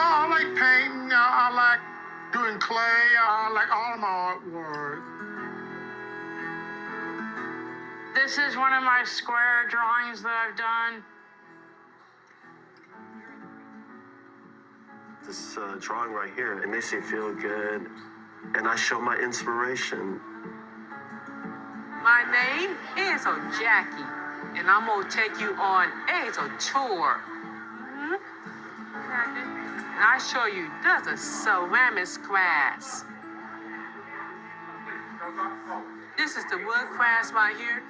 I like painting, I like doing clay, I like all of my artwork. This is one of my square drawings that I've done. This drawing right here, it makes me feel good, and I show my inspiration. My name is Jackie, and I'm gonna take you on a tour. And I show you there's a ceramics class. This is the wood class right here.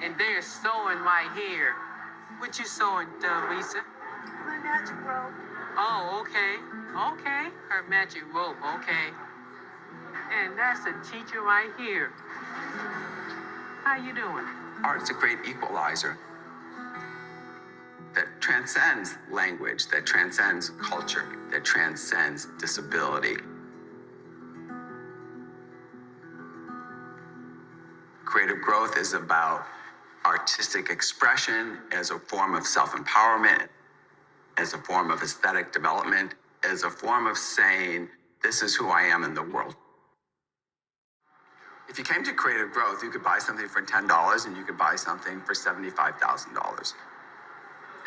And they're sewing my hair. What you sewing, Lisa? My magic rope. Oh, okay. Okay. Her magic rope, okay. And that's the teacher right here. How you doing? Art's a great equalizer that transcends language, that transcends culture, that transcends disability. Creative growth is about artistic expression as a form of self-empowerment, as a form of aesthetic development, as a form of saying, this is who I am in the world. If you came to creative growth, you could buy something for $10 and you could buy something for $75,000.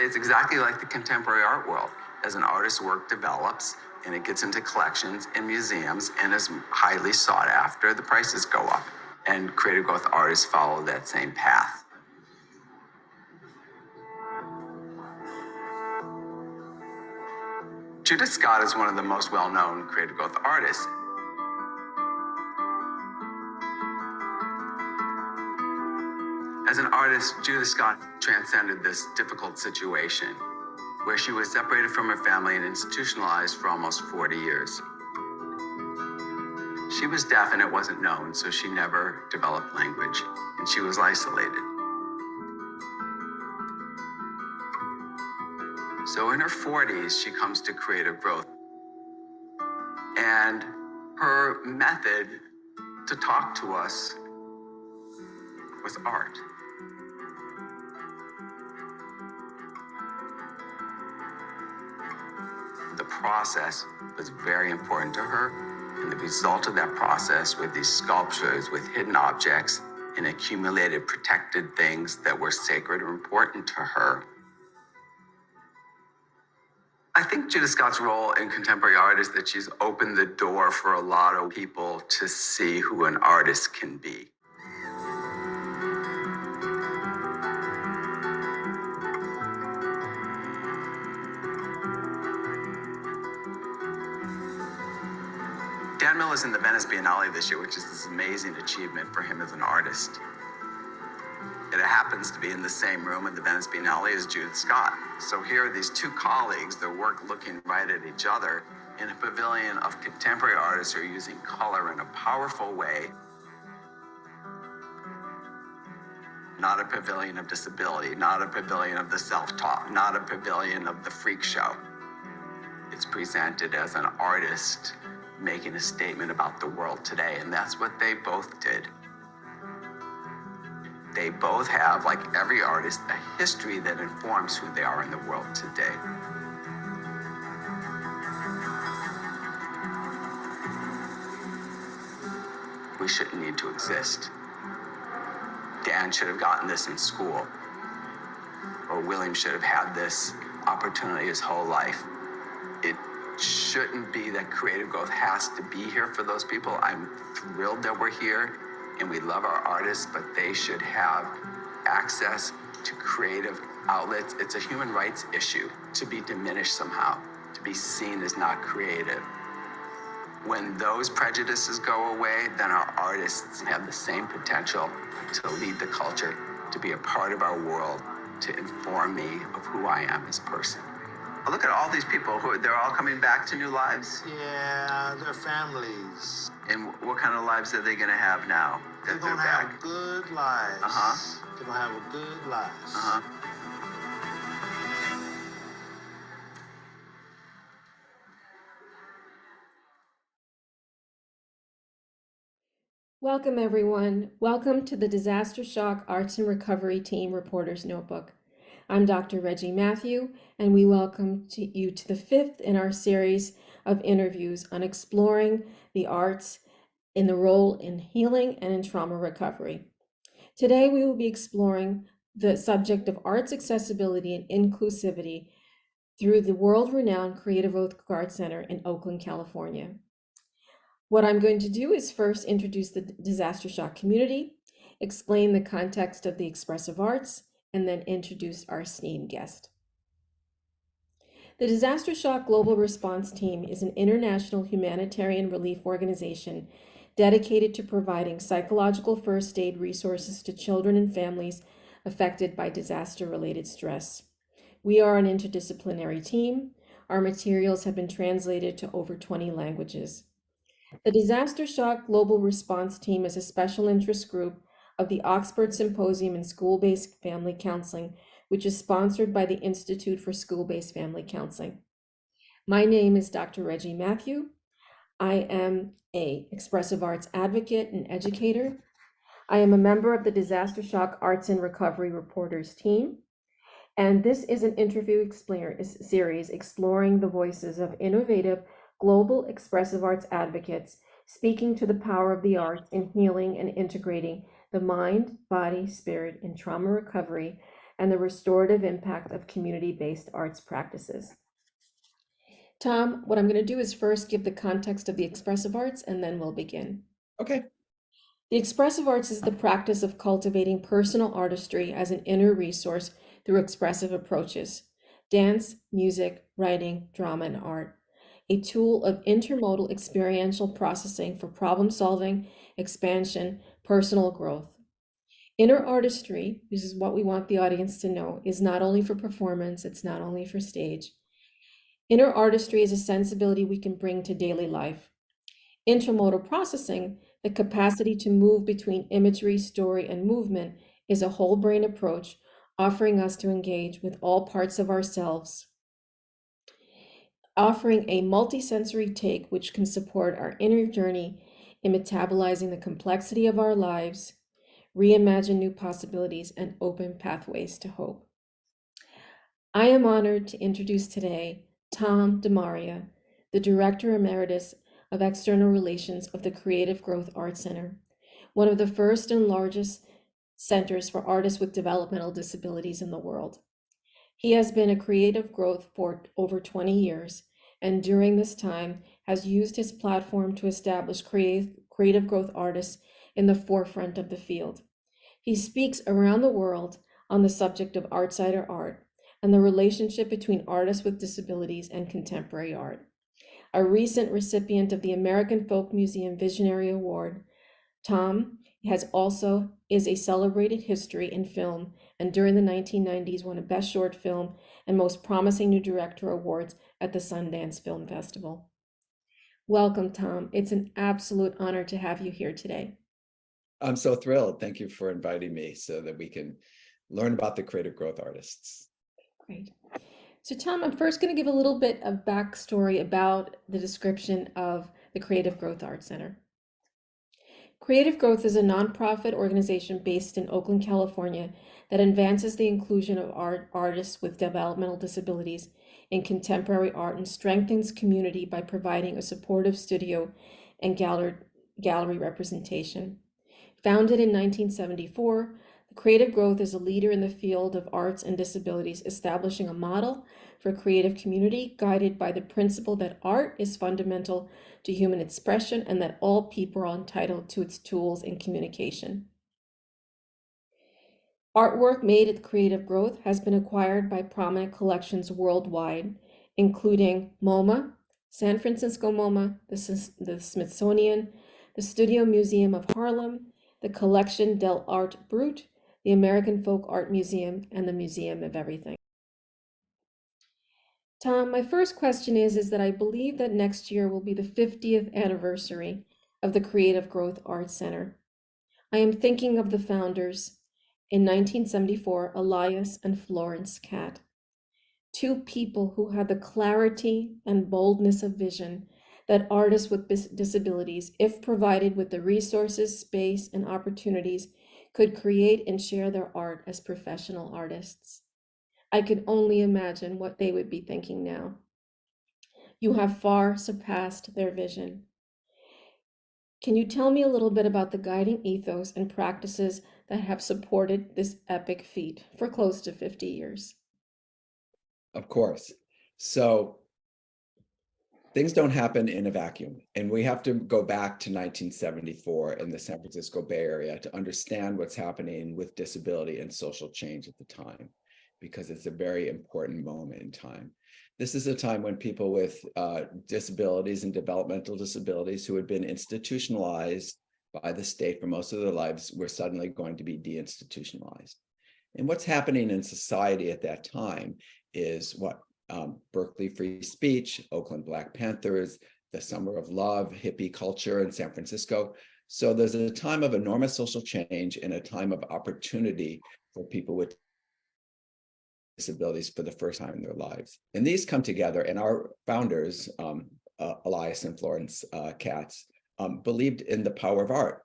It's exactly like the contemporary art world. As an artist's work develops and it gets into collections and museums and is highly sought after, the prices go up. And creative growth artists follow that same path. Judith Scott is one of the most well-known creative growth artists. As an artist, Judith Scott transcended this difficult situation where she was separated from her family and institutionalized for almost 40 years. She was deaf and it wasn't known, so she never developed language, and she was isolated. So in her 40s, she comes to creative growth. And her method to talk to us was art. The process was very important to her, and the result of that process were these sculptures with hidden objects and accumulated protected things that were sacred or important to her. I think Judith Scott's role in contemporary art is that she's opened the door for a lot of people to see who an artist can be. Dan Mill is in the Venice Biennale this year, which is this amazing achievement for him as an artist. It happens to be in the same room at the Venice Biennale as Judith Scott. So here are these two colleagues, their work looking right at each other in a pavilion of contemporary artists who are using color in a powerful way. Not a pavilion of disability, not a pavilion of the self-taught, not a pavilion of the freak show. It's presented as an artist making a statement about the world today, and that's what they both did. They both have, like every artist, a history that informs who they are in the world today. We shouldn't need to exist. Dan should have gotten this in school, or William should have had this opportunity his whole life. It shouldn't be that creative growth has to be here for those people. I'm thrilled that we're here and we love our artists, but they should have access to creative outlets. It's a human rights issue to be diminished somehow, to be seen as not creative. When those prejudices go away, then our artists have the same potential to lead the culture, to be a part of our world, to inform me of who I am as a person. Look at all they're all coming back to new lives. Yeah, their families. And what kind of lives are they going to have now They're that gonna they're back? have good lives. Uh-huh. They're gonna have a good lives. Uh-huh. Welcome, everyone. Welcome to the Disastershock Arts and Recovery Team Reporter's Notebook. I'm Dr. Reggie Matthew, and we welcome you to the fifth in our series of interviews on exploring the arts in the role in healing and in trauma recovery. Today, we will be exploring the subject of arts accessibility and inclusivity through the world-renowned Creative Arts Center in Oakland, California. What I'm going to do is first introduce the Disastershock community, explain the context of the expressive arts, and then introduce our esteemed guest. The Disastershock Global Response Team is an international humanitarian relief organization dedicated to providing psychological first aid resources to children and families affected by disaster-related stress. We are an interdisciplinary team. Our materials have been translated to over 20 languages. The Disastershock Global Response Team is a special interest group of the Oxford Symposium in School-Based Family Counseling, which is sponsored by the Institute for School-Based Family Counseling. My name is Dr. Reggie Matthew. I am an expressive arts advocate and educator. I am a member of the Disastershock Arts and Recovery Reporters team. And this is an interview series exploring the voices of innovative global expressive arts advocates speaking to the power of the arts in healing and integrating the mind, body, spirit in trauma recovery and the restorative impact of community-based arts practices. Tom, what I'm going to do is first give the context of the expressive arts, and then we'll begin. Okay. The expressive arts is the practice of cultivating personal artistry as an inner resource through expressive approaches: dance, music, writing, drama, and art. A tool of intermodal experiential processing for problem solving, expansion, personal growth. Inner artistry, this is what we want the audience to know, is not only for performance, it's not only for stage. Inner artistry is a sensibility we can bring to daily life. Intermodal processing, the capacity to move between imagery, story, and movement, is a whole brain approach, offering us to engage with all parts of ourselves, offering a multisensory take which can support our inner journey in metabolizing the complexity of our lives, reimagine new possibilities, and open pathways to hope. I am honored to introduce today Tom DeMaria, the Director Emeritus of External Relations of the Creative Growth Arts Center, one of the first and largest centers for artists with developmental disabilities in the world. He has been a creative growth for over 20 years, and during this time has used his platform to establish creative growth artists in the forefront of the field. He speaks around the world on the subject of outsider art and the relationship between artists with disabilities and contemporary art. A recent recipient of the American Folk Museum Visionary Award, Tom is a celebrated history in film, and during the 1990s won a Best Short Film and Most Promising New Director awards at the Sundance Film Festival. Welcome, Tom. It's an absolute honor to have you here today. I'm so thrilled. Thank you for inviting me so that we can learn about the creative growth artists. Great. So Tom, I'm first going to give a little bit of backstory about the description of the Creative Growth Arts Center. Creative Growth is a nonprofit organization based in Oakland, California that advances the inclusion of artists with developmental disabilities in contemporary art and strengthens community by providing a supportive studio and gallery representation. Founded in 1974, Creative Growth is a leader in the field of arts and disabilities, establishing a model for creative community guided by the principle that art is fundamental to human expression and that all people are entitled to its tools in communication. Artwork made at Creative Growth has been acquired by prominent collections worldwide, including MoMA, San Francisco MoMA, the Smithsonian, the Studio Museum of Harlem, the Collection del Art Brut, the American Folk Art Museum, and the Museum of Everything. Tom, my first question is that I believe that next year will be the 50th anniversary of the Creative Growth Arts Center. I am thinking of the founders in 1974, Elias and Florence Catt, two people who had the clarity and boldness of vision that artists with disabilities, if provided with the resources, space, and opportunities, could create and share their art as professional artists. I could only imagine what they would be thinking now. You have far surpassed their vision. Can you tell me a little bit about the guiding ethos and practices that have supported this epic feat for close to 50 years? Of course. So things don't happen in a vacuum. And we have to go back to 1974 in the San Francisco Bay Area to understand what's happening with disability and social change at the time, because it's a very important moment in time. This is a time when people with disabilities and developmental disabilities who had been institutionalized by the state for most of their lives were suddenly going to be deinstitutionalized. And what's happening in society at that time is what Berkeley free speech, Oakland Black Panthers, the Summer of Love, hippie culture in San Francisco. So there's a time of enormous social change and a time of opportunity for people with disabilities for the first time in their lives. And these come together, and our founders, Elias and Florence Catt, believed in the power of art.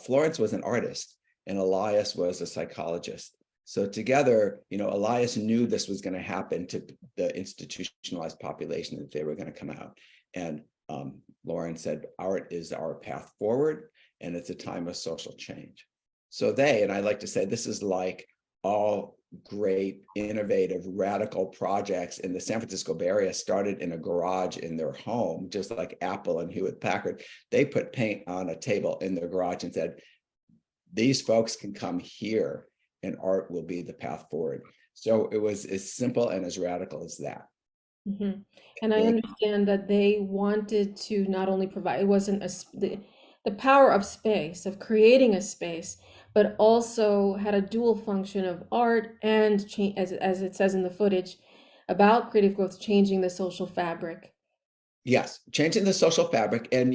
Florence was an artist and Elias was a psychologist. So together, Elias knew this was going to happen to the institutionalized population, that they were going to come out. And Lawrence said, art is our path forward, and it's a time of social change. So and I like to say, this is like all great, innovative, radical projects in the San Francisco Bay Area started in a garage in their home, just like Apple and Hewlett Packard. They put paint on a table in their garage and said, these folks can come here and art will be the path forward. So it was as simple and as radical as that. Mm-hmm. And I understand that they wanted to not only provide, it wasn't the power of space, of creating a space, but also had a dual function of art and as it says in the footage about creative growth, changing the social fabric. Yes, changing the social fabric. And,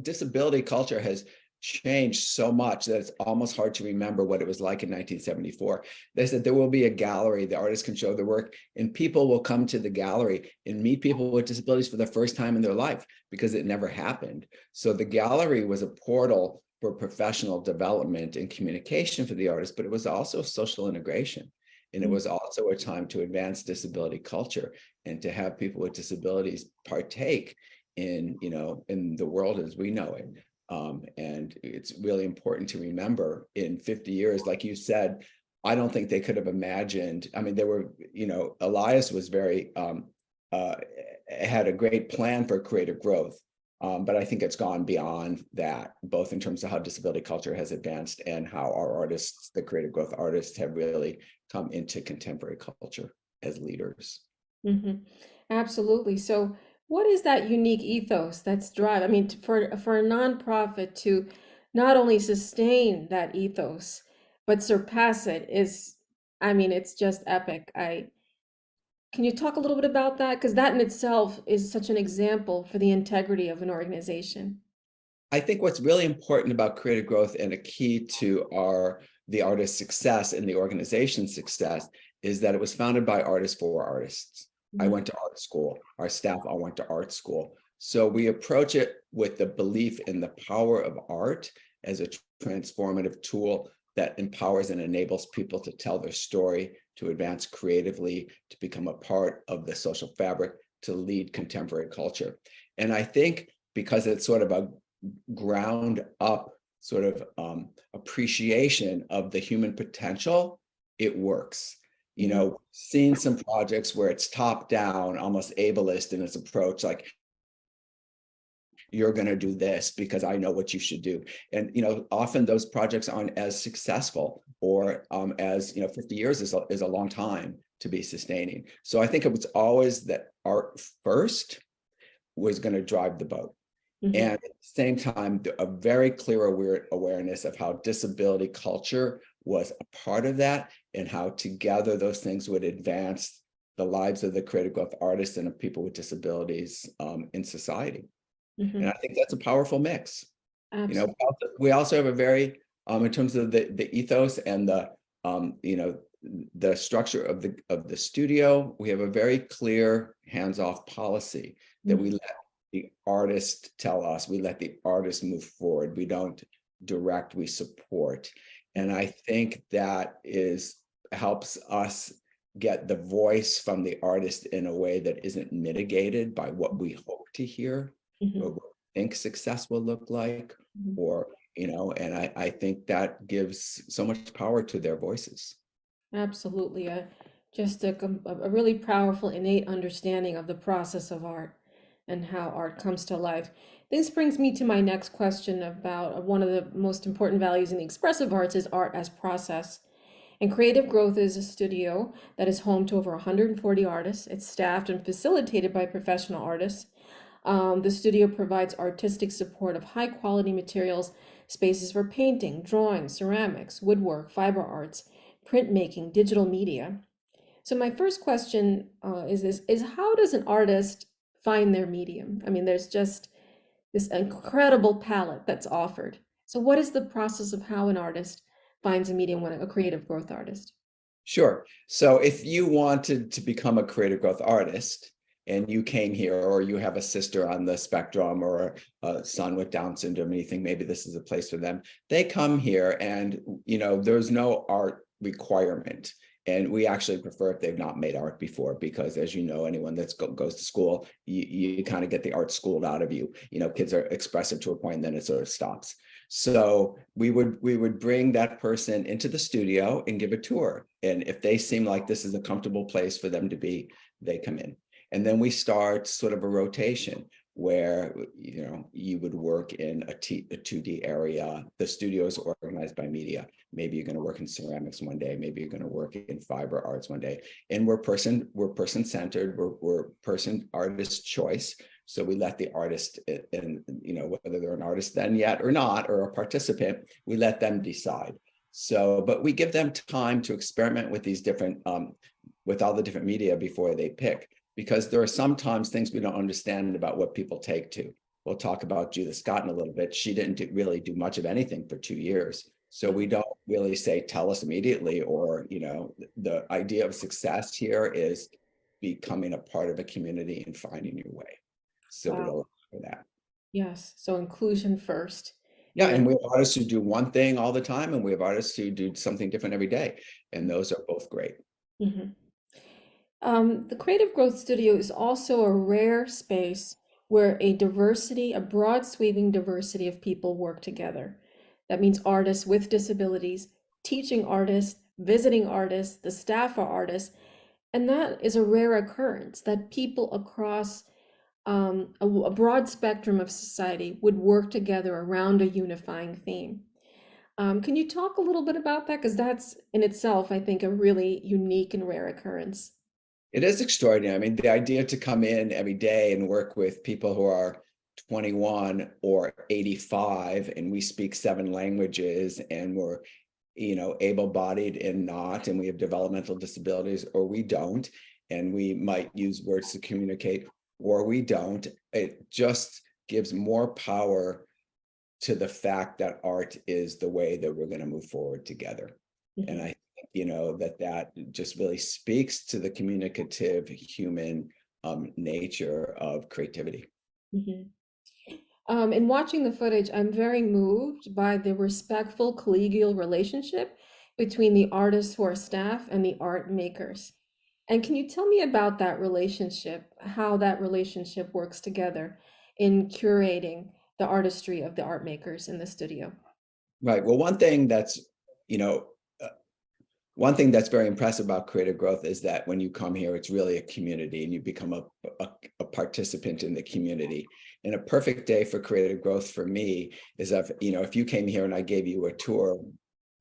disability culture has changed so much that it's almost hard to remember what it was like in 1974. They said there will be a gallery, the artists can show their work, and people will come to the gallery and meet people with disabilities for the first time in their life, because it never happened. So the gallery was a portal for professional development and communication for the artists, but it was also social integration. And it was also a time to advance disability culture and to have people with disabilities partake in, in the world as we know it. And it's really important to remember in 50 years, like you said, I don't think they could have imagined. I mean, there were, Elias was had a great plan for creative growth. But I think it's gone beyond that, both in terms of how disability culture has advanced and how our artists, the creative growth artists, have really come into contemporary culture as leaders. Mm-hmm. Absolutely. So what is that unique ethos that's drive? I mean, for a nonprofit to not only sustain that ethos, but surpass it it's just epic. Can you talk a little bit about that? Because that in itself is such an example for the integrity of an organization. I think what's really important about creative growth and a key to the artist's success and the organization's success is that it was founded by artists for artists. Mm-hmm. I went to art school. Our staff all went to art school. So we approach it with the belief in the power of art as a transformative tool that empowers and enables people to tell their story, to advance creatively, to become a part of the social fabric, to lead contemporary culture. And I think because it's sort of a ground up sort of appreciation of the human potential, it works. Seen some projects where it's top down, almost ableist in its approach, like, you're going to do this because I know what you should do. And, often those projects aren't as successful, or as, 50 years is a long time to be sustaining. So I think it was always that art first, was going to drive the boat. Mhm. And at the same time, a very clear awareness of how disability culture was a part of that, and how together those things would advance the lives of the creative growth artists and of people with disabilities in society. Mhm. And I think that's a powerful mix. Absolutely. We also have a very, in terms of the ethos and the, the structure of the studio, we have a very clear hands-off policy that we let the artist tell us, we let the artist move forward. We don't direct, we support. And I think that helps us get the voice from the artist in a way that isn't mitigated by what we hope to hear, or what we think success will look like, or, and I think that gives so much power to their voices. Absolutely. Just a really powerful, innate understanding of the process of art and how art comes to life. This brings me to my next question about one of the most important values in the expressive arts is art as process. And Creative Growth is a studio that is home to over 140 artists. It's staffed and facilitated by professional artists. The studio provides artistic support of high quality materials, spaces for painting, drawing, ceramics, woodwork, fiber arts, printmaking, digital media. So my first question is how does an artist find their medium? I mean, there's just this incredible palette that's offered. So what is the process of how an artist finds a medium when a creative growth artist? Sure. So if you wanted to become a creative growth artist and you came here, or you have a sister on the spectrum or a son with Down syndrome, and you think maybe this is a place for them, they come here and, there's no art requirement. And we actually prefer if they've not made art before, because as you know, anyone that goes to school, you kind of get the art schooled out of you. Kids are expressive to a point, and then it sort of stops. So we would bring that person into the studio and give a tour. And if they seem like this is a comfortable place for them to be, they come in. And then we start sort of a rotation where, you would work in a 2D area. The studio is organized by media. Maybe you're going to work in ceramics one day. Maybe you're going to work in fiber arts one day. And we're person-centered. We're person artist choice. So we let the artist, and whether they're an artist then yet or not, or a participant, we let them decide. So, but we give them time to experiment with these different, with all the different media before they pick, because there are sometimes things we don't understand about what people take to. We'll talk about Judith Scott in a little bit. She didn't really do much of anything for 2 years. So we don't really say, tell us immediately, or, the idea of success here is becoming a part of a community and finding your way. So we go for that. Yes. So inclusion first. Yeah. And we have artists who do one thing all the time, and we have artists who do something different every day. And those are both great. Mm-hmm. The Creative Growth Studio is also a rare space where a broad sweeping diversity of people work together. That means artists with disabilities, teaching artists, visiting artists, the staff are artists. And that is a rare occurrence, that people across a broad spectrum of society would work together around a unifying theme. Can you talk a little bit about that? Because that's in itself, I think, a really unique and rare occurrence. It is extraordinary. I mean, the idea to come in every day and work with people who are 21 or 85, and we speak 7 languages, and we're, able-bodied and not, and we have developmental disabilities, or we don't, and we might use words to communicate, or we don't. It just gives more power to the fact that art is the way that we're going to move forward together. Mm-hmm. And I that just really speaks to the communicative human nature of creativity. Mm-hmm. In watching the footage, I'm very moved by the respectful collegial relationship between the artists who are staff and the art makers. And can you tell me about that relationship, how that relationship works together in curating the artistry of the art makers in the studio? Right. Well, one thing that's very impressive about creative growth is that when you come here, it's really a community, and you become a participant in the community. And a perfect day for creative growth for me is if you came here and I gave you a tour,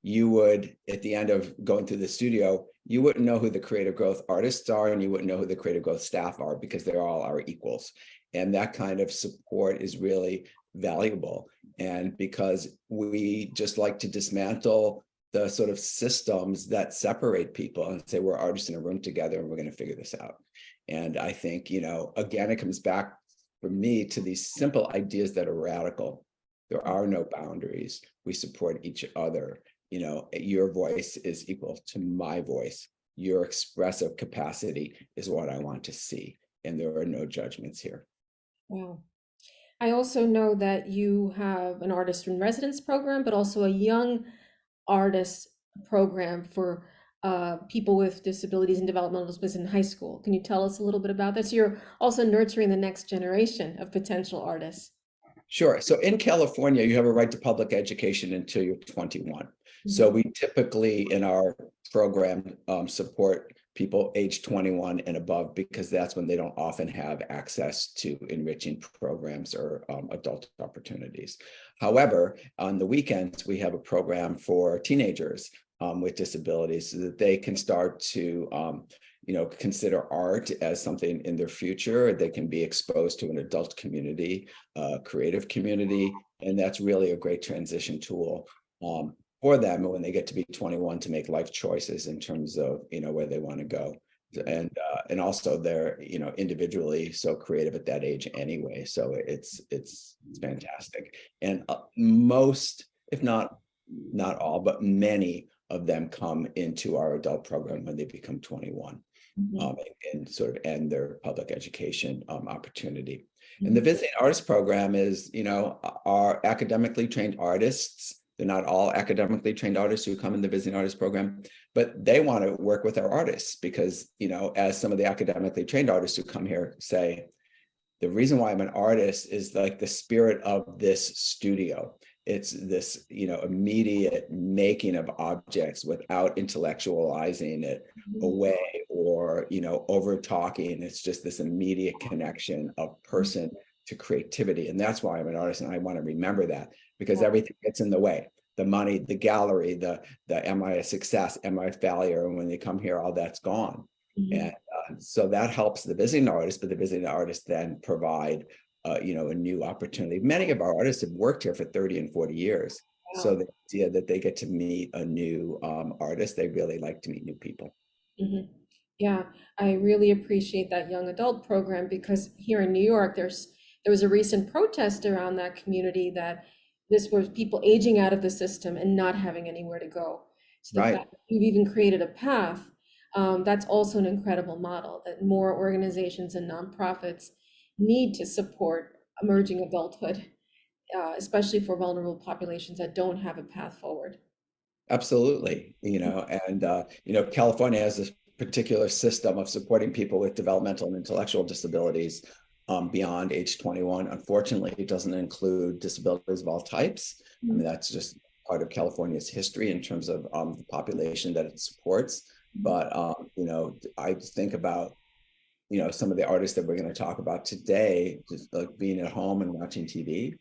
you would, at the end of going through the studio, you wouldn't know who the creative growth artists are, and you wouldn't know who the creative growth staff are, because they're all our equals. And that kind of support is really valuable. And because we just like to dismantle the sort of systems that separate people and say, we're artists in a room together and we're going to figure this out. And I think, again, it comes back for me to these simple ideas that are radical. There are no boundaries. We support each other. Your voice is equal to my voice. Your expressive capacity is what I want to see. And there are no judgments here. Wow. I also know that you have an artist in residence program, but also a young artist program for people with disabilities and developmental disabilities in high school. Can you tell us a little bit about this? You're also nurturing the next generation of potential artists. Sure. So in California, you have a right to public education until you're 21. So we typically in our program support people age 21 and above, because that's when they don't often have access to enriching programs or adult opportunities. However, on the weekends, we have a program for teenagers with disabilities so that they can start to consider art as something in their future. They can be exposed to an adult community, creative community, and that's really a great transition tool for them when they get to be 21 to make life choices in terms of where they want to go. And also they're individually so creative at that age anyway. So it's fantastic. And most, if not all, but many of them come into our adult program when they become 21. And sort of end their public education opportunity. And the visiting artist program is, our academically trained artists. They're not all academically trained artists who come in the visiting artist program, but they want to work with our artists because, as some of the academically trained artists who come here say, the reason why I'm an artist is like the spirit of this studio. It's this, immediate making of objects without intellectualizing it away or, over talking. It's just this immediate connection of person to creativity. And that's why I'm an artist. And I want to remember that because everything gets in the way. The money, the gallery, the am I a success, am I a failure? And when they come here, all that's gone. And so that helps the visiting artist, but the visiting artists then provide a new opportunity. Many of our artists have worked here for 30 and 40 years. Wow. So the idea that they get to meet a new artist, they really like to meet new people. Yeah, I really appreciate that young adult program because here in New York, there was a recent protest around that community that this was people aging out of the system and not having anywhere to go. So the fact that you've even created a path, that's also an incredible model that more organizations and nonprofits need to support emerging adulthood, especially for vulnerable populations that don't have a path forward. Absolutely. California has this particular system of supporting people with developmental and intellectual disabilities beyond age 21. Unfortunately, it doesn't include disabilities of all types. I mean, that's just part of California's history in terms of the population that it supports. But, I think about, some of the artists that we're going to talk about today, just like being at home and watching TV,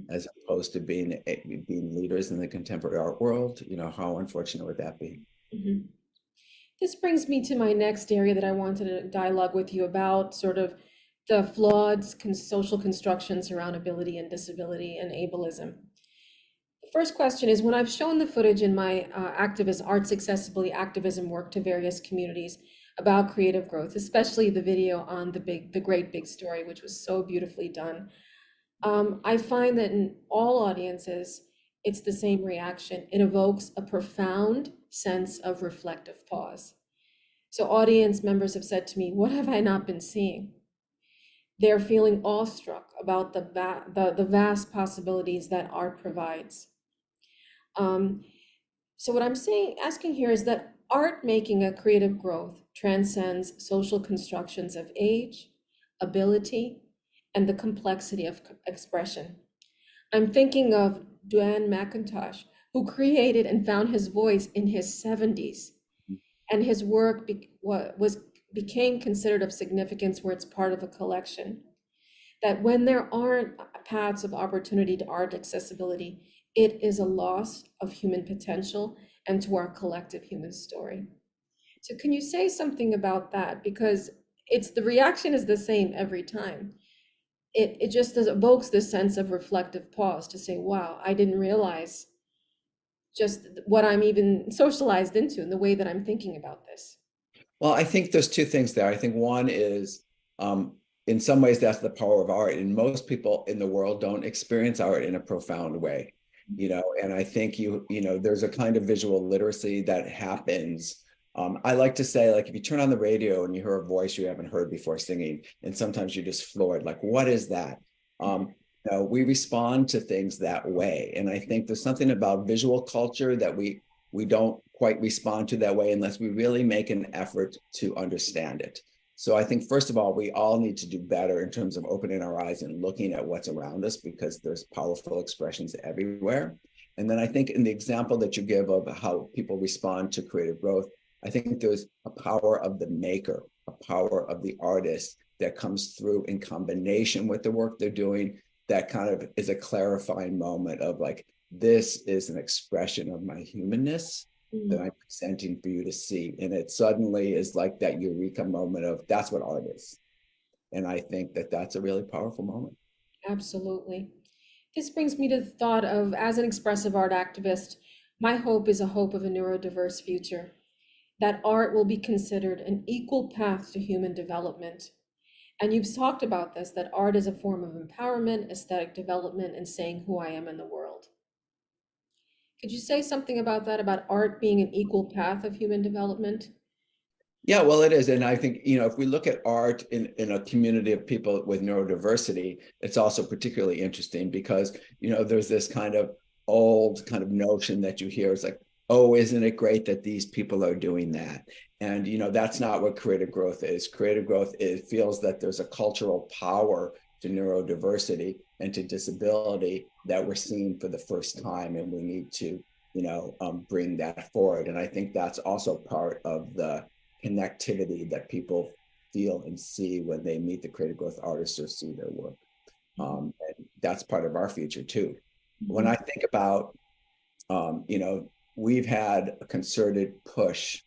as opposed to being leaders in the contemporary art world. How unfortunate would that be? This brings me to my next area that I wanted to dialogue with you about, sort of the flawed social constructions around ability and disability and ableism. The first question is, when I've shown the footage in my arts accessibility activism work to various communities about creative growth, especially the video on the great big story, which was so beautifully done, I find that in all audiences, it's the same reaction. It evokes a profound sense of reflective pause. So audience members have said to me, what have I not been seeing? They're feeling awestruck about the vast possibilities that art provides. So what I'm asking here is that art making a creative growth transcends social constructions of age, ability, and the complexity of expression. I'm thinking of Duane McIntosh, who created and found his voice in his 70s, and his work became considered of significance where it's part of a collection. That when there aren't paths of opportunity to art accessibility, it is a loss of human potential and to our collective human story. So can you say something about that? Because the reaction is the same every time. it just evokes this sense of reflective pause to say, wow, I didn't realize just what I'm even socialized into and the way that I'm thinking about this. Well, I think there's two things there. I think one is, in some ways, that's the power of art. And most people in the world don't experience art in a profound way, and I think there's a kind of visual literacy that happens. I like to say, like, if you turn on the radio and you hear a voice you haven't heard before singing, and sometimes you're just floored, like, what is that? We respond to things that way. And I think there's something about visual culture that we don't quite respond to that way unless we really make an effort to understand it. So I think, first of all, we all need to do better in terms of opening our eyes and looking at what's around us, because there's powerful expressions everywhere. And then I think in the example that you give of how people respond to creative growth, I think there's a power of the maker, a power of the artist that comes through in combination with the work they're doing, that kind of is a clarifying moment of like, this is an expression of my humanness that I'm presenting for you to see. And it suddenly is like that eureka moment of, that's what art is. And I think that that's a really powerful moment. Absolutely. This brings me to the thought of, as an expressive art activist, my hope is a hope of a neurodiverse future, that art will be considered an equal path to human development. And you've talked about this, that art is a form of empowerment, aesthetic development, and saying who I am in the world. Could you say something about that, about art being an equal path of human development? Yeah, well, it is. And I think, if we look at art in a community of people with neurodiversity, it's also particularly interesting because, there's this kind of old kind of notion that you hear. It's like, oh, isn't it great that these people are doing that? And, that's not what creative growth is. Creative growth, it feels that there's a cultural power to neurodiversity and to disability that we're seeing for the first time. And we need to, bring that forward. And I think that's also part of the connectivity that people feel and see when they meet the creative growth artists or see their work. And that's part of our future too. When I think about, we've had a concerted push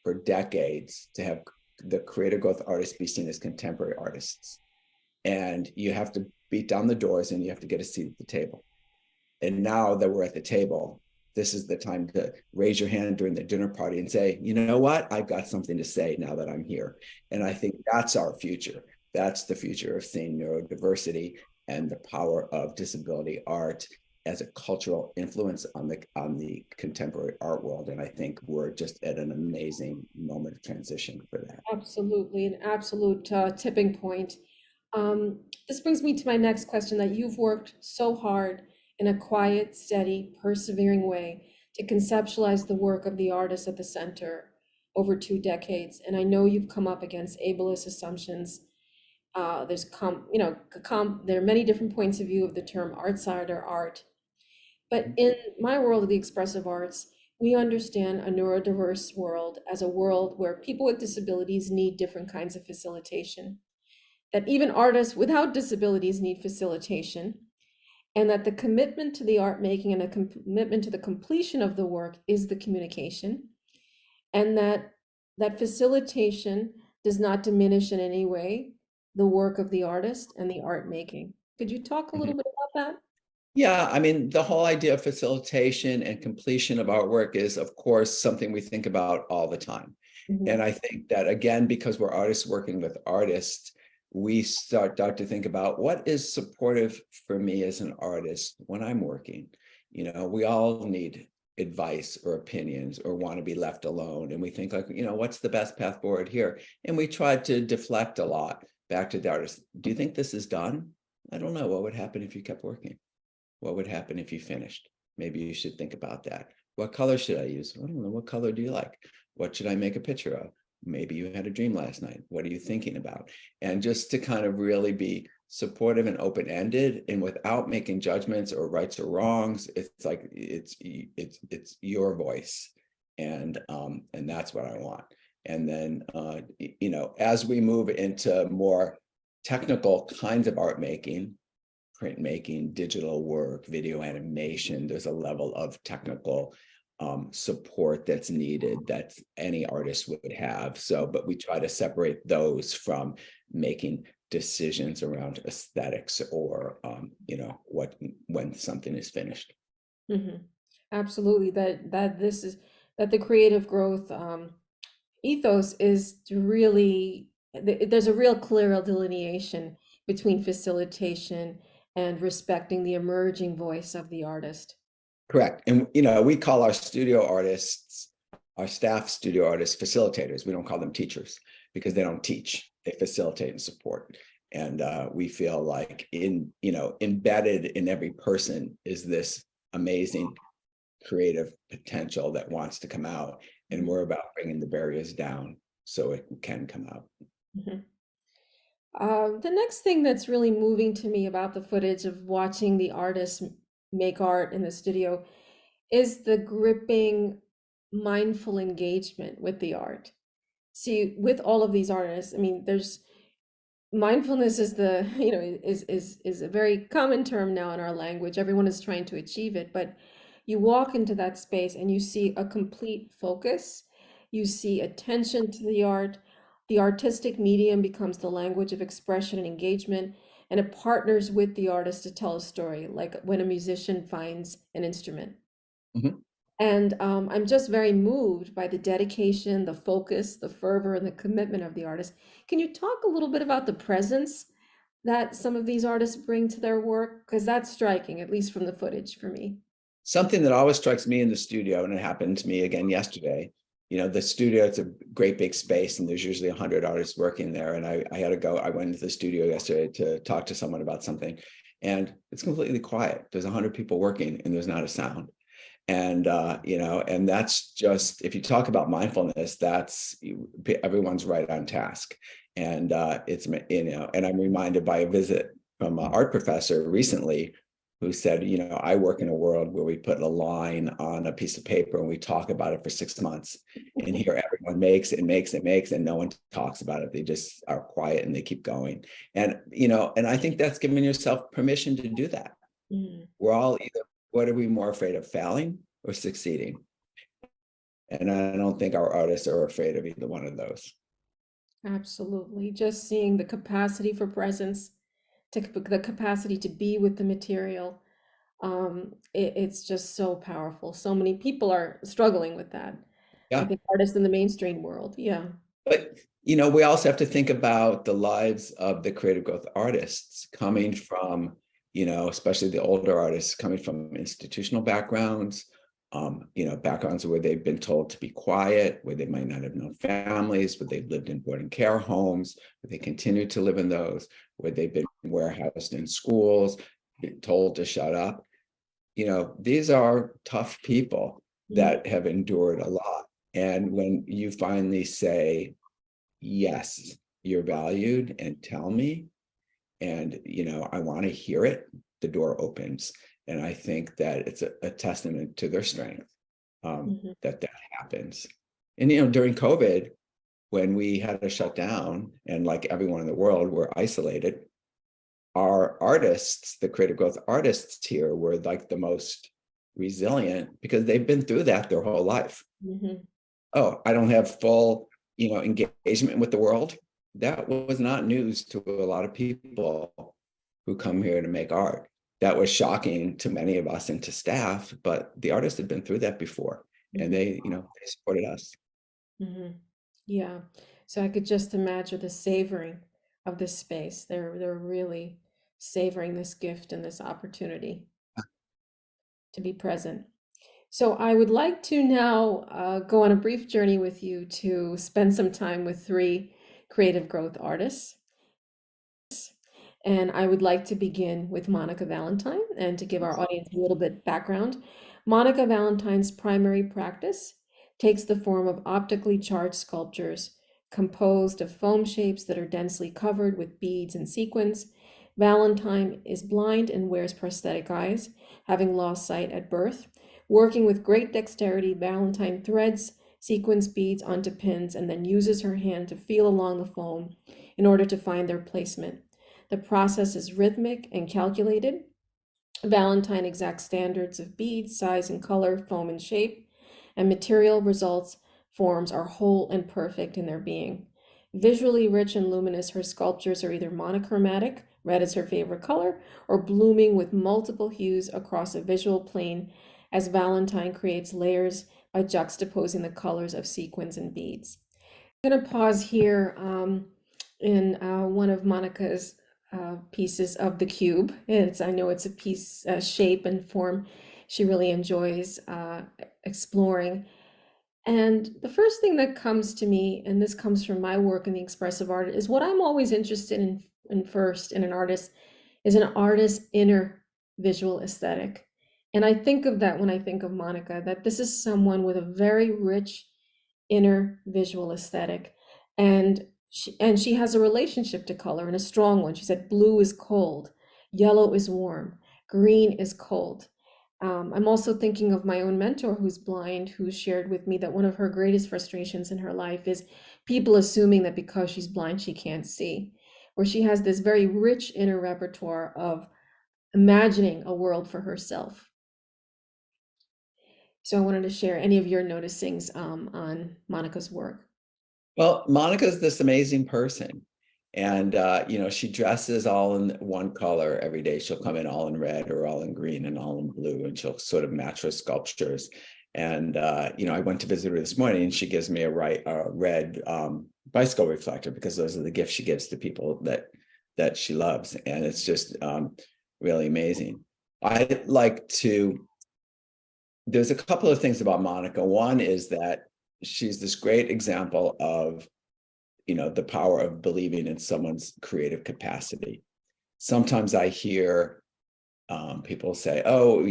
for decades to have the creative growth artists be seen as contemporary artists. And you have to beat down the doors and you have to get a seat at the table. And now that we're at the table, this is the time to raise your hand during the dinner party and say, you know what, I've got something to say now that I'm here. And I think that's our future. That's the future of seeing neurodiversity and the power of disability art as a cultural influence on the contemporary art world. And I think we're just at an amazing moment of transition for that. Absolutely, an absolute tipping point. This brings me to my next question, that you've worked so hard in a quiet, steady, persevering way to conceptualize the work of the artist at the center over 2 decades. And I know you've come up against ableist assumptions. There are many different points of view of the term outsider art. But in my world of the expressive arts, we understand a neurodiverse world as a world where people with disabilities need different kinds of facilitation, that even artists without disabilities need facilitation, and that the commitment to the art making and a commitment to the completion of the work is the communication, and that facilitation does not diminish in any way the work of the artist and the art making. Could you talk a little bit about that? Yeah, I mean, the whole idea of facilitation and completion of artwork is, of course, something we think about all the time. And I think that, again, because we're artists working with artists, we start to think about what is supportive for me as an artist when I'm working. We all need advice or opinions or want to be left alone. And we think like, what's the best path forward here? And we try to deflect a lot back to the artist. Do you think this is done? I don't know. What would happen if you kept working? What would happen if you finished? Maybe you should think about that. What color should I use? I don't know. What color do you like? What should I make a picture of? Maybe you had a dream last night. What are you thinking about? And just to kind of really be supportive and open-ended and without making judgments or rights or wrongs. It's like it's your voice. And that's what I want. And then as we move into more technical kinds of art making, printmaking, digital work, video animation, there's a level of technical support that's needed that any artist would have. So, but we try to separate those from making decisions around aesthetics or, when something is finished. Mhm. Absolutely. That the creative growth ethos is to really, there's a real clear delineation between facilitation and respecting the emerging voice of the artist. Correct. And, we call our studio artists, our staff studio artists, facilitators. We don't call them teachers because they don't teach, they facilitate and support. And we feel like embedded in every person is this amazing creative potential that wants to come out. And we're about bringing the barriers down so it can come out. Mhm. The next thing that's really moving to me about the footage of watching the artists make art in the studio is the gripping, mindful engagement with the art. See, with all of these artists, I mean, there's mindfulness is the, is a very common term now in our language. Everyone is trying to achieve it, but you walk into that space and you see a complete focus. You see attention to the art. The artistic medium becomes the language of expression and engagement, and it partners with the artist to tell a story, like when a musician finds an instrument. Mhm. And I'm just very moved by the dedication, the focus, the fervor, and the commitment of the artist. Can you talk a little bit about the presence that some of these artists bring to their work? Because that's striking, at least from the footage for me. Something that always strikes me in the studio, and it happened to me again yesterday, the studio, it's a great big space and there's usually 100 artists working there. And I had to go, I went into the studio yesterday to talk to someone about something, and it's completely quiet. There's 100 people working and there's not a sound. And, and that's just, if you talk about mindfulness, everyone's right on task. And and I'm reminded by a visit from an art professor recently who said, I work in a world where we put a line on a piece of paper and we talk about it for 6 months. And here everyone makes and makes and makes, and no one talks about it. They just are quiet and they keep going. And, and I think that's giving yourself permission to do that. Mm. We're all either, what are we more afraid of, failing or succeeding? And I don't think our artists are afraid of either one of those. Absolutely. Just seeing the capacity for presence, the capacity to be with the material. It's just so powerful. So many people are struggling with that. I Yeah. think artists in the mainstream world. Yeah. But, we also have to think about the lives of the creative growth artists coming from, especially the older artists coming from institutional backgrounds, backgrounds where they've been told to be quiet, where they might not have known families, where they've lived in boarding care homes, where they continue to live in those, where they've been warehoused in schools, been told to shut up. These are tough people that have endured a lot. And when you finally say, yes, you're valued and tell me, and, I want to hear it, the door opens. And I think that it's a testament to their strength that happens. And, during COVID, when we had to shut down and like everyone in the world were isolated, our artists, the creative growth artists here, were like the most resilient because they've been through that their whole life. Oh, I don't have full, engagement with the world. That was not news to a lot of people who come here to make art. That was shocking to many of us and to staff, but the artists had been through that before, and they supported us. Yeah. So I could just imagine the savoring of this space. They're really savoring this gift and this opportunity to be present. So I would like to now go on a brief journey with you to spend some time with 3 creative growth artists. And I would like to begin with Monica Valentine, and to give our audience a little bit background. Monica Valentine's primary practice takes the form of optically charged sculptures composed of foam shapes that are densely covered with beads and sequins. Valentine is blind and wears prosthetic eyes, having lost sight at birth. Working with great dexterity, Valentine threads sequins beads onto pins and then uses her hand to feel along the foam in order to find their placement. The process is rhythmic and calculated. Valentine exacts standards of beads, size and color, foam and shape, and material results forms are whole and perfect in their being. Visually rich and luminous, her sculptures are either monochromatic, red is her favorite color, or blooming with multiple hues across a visual plane as Valentine creates layers by juxtaposing the colors of sequins and beads. I'm going to pause here in one of Monica's pieces of the cube. I know it's a piece, shape and form she really enjoys exploring. And the first thing that comes to me, and this comes from my work in the expressive art, is what I'm always interested in first in an artist is an artist's inner visual aesthetic. And I think of that when I think of Monica, that this is someone with a very rich inner visual aesthetic. And she has a relationship to color, and a strong one. She said, blue is cold, yellow is warm, green is cold. I'm also thinking of my own mentor who's blind, who shared with me that one of her greatest frustrations in her life is people assuming that because she's blind, she can't see, where she has this very rich inner repertoire of imagining a world for herself. So I wanted to share any of your noticings on Monica's work. Well, Monica's this amazing person. And, she dresses all in one color every day. She'll come in all in red or all in green and all in blue, and she'll sort of match her sculptures. And, I went to visit her this morning, and she gives me a red bicycle reflector, because those are the gifts she gives to people that she loves. And it's just really amazing. There's a couple of things about Monica. One is that she's this great example of the power of believing in someone's creative capacity. Sometimes I hear people say, oh,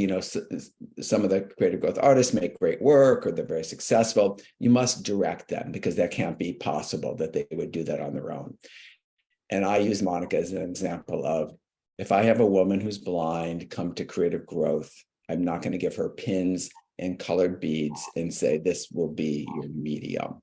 some of the creative growth artists make great work, or they're very successful. You must direct them, because that can't be possible that they would do that on their own. And I use Monica as an example of, if I have a woman who's blind come to creative growth, I'm not going to give her pins and colored beads and say, this will be your medium.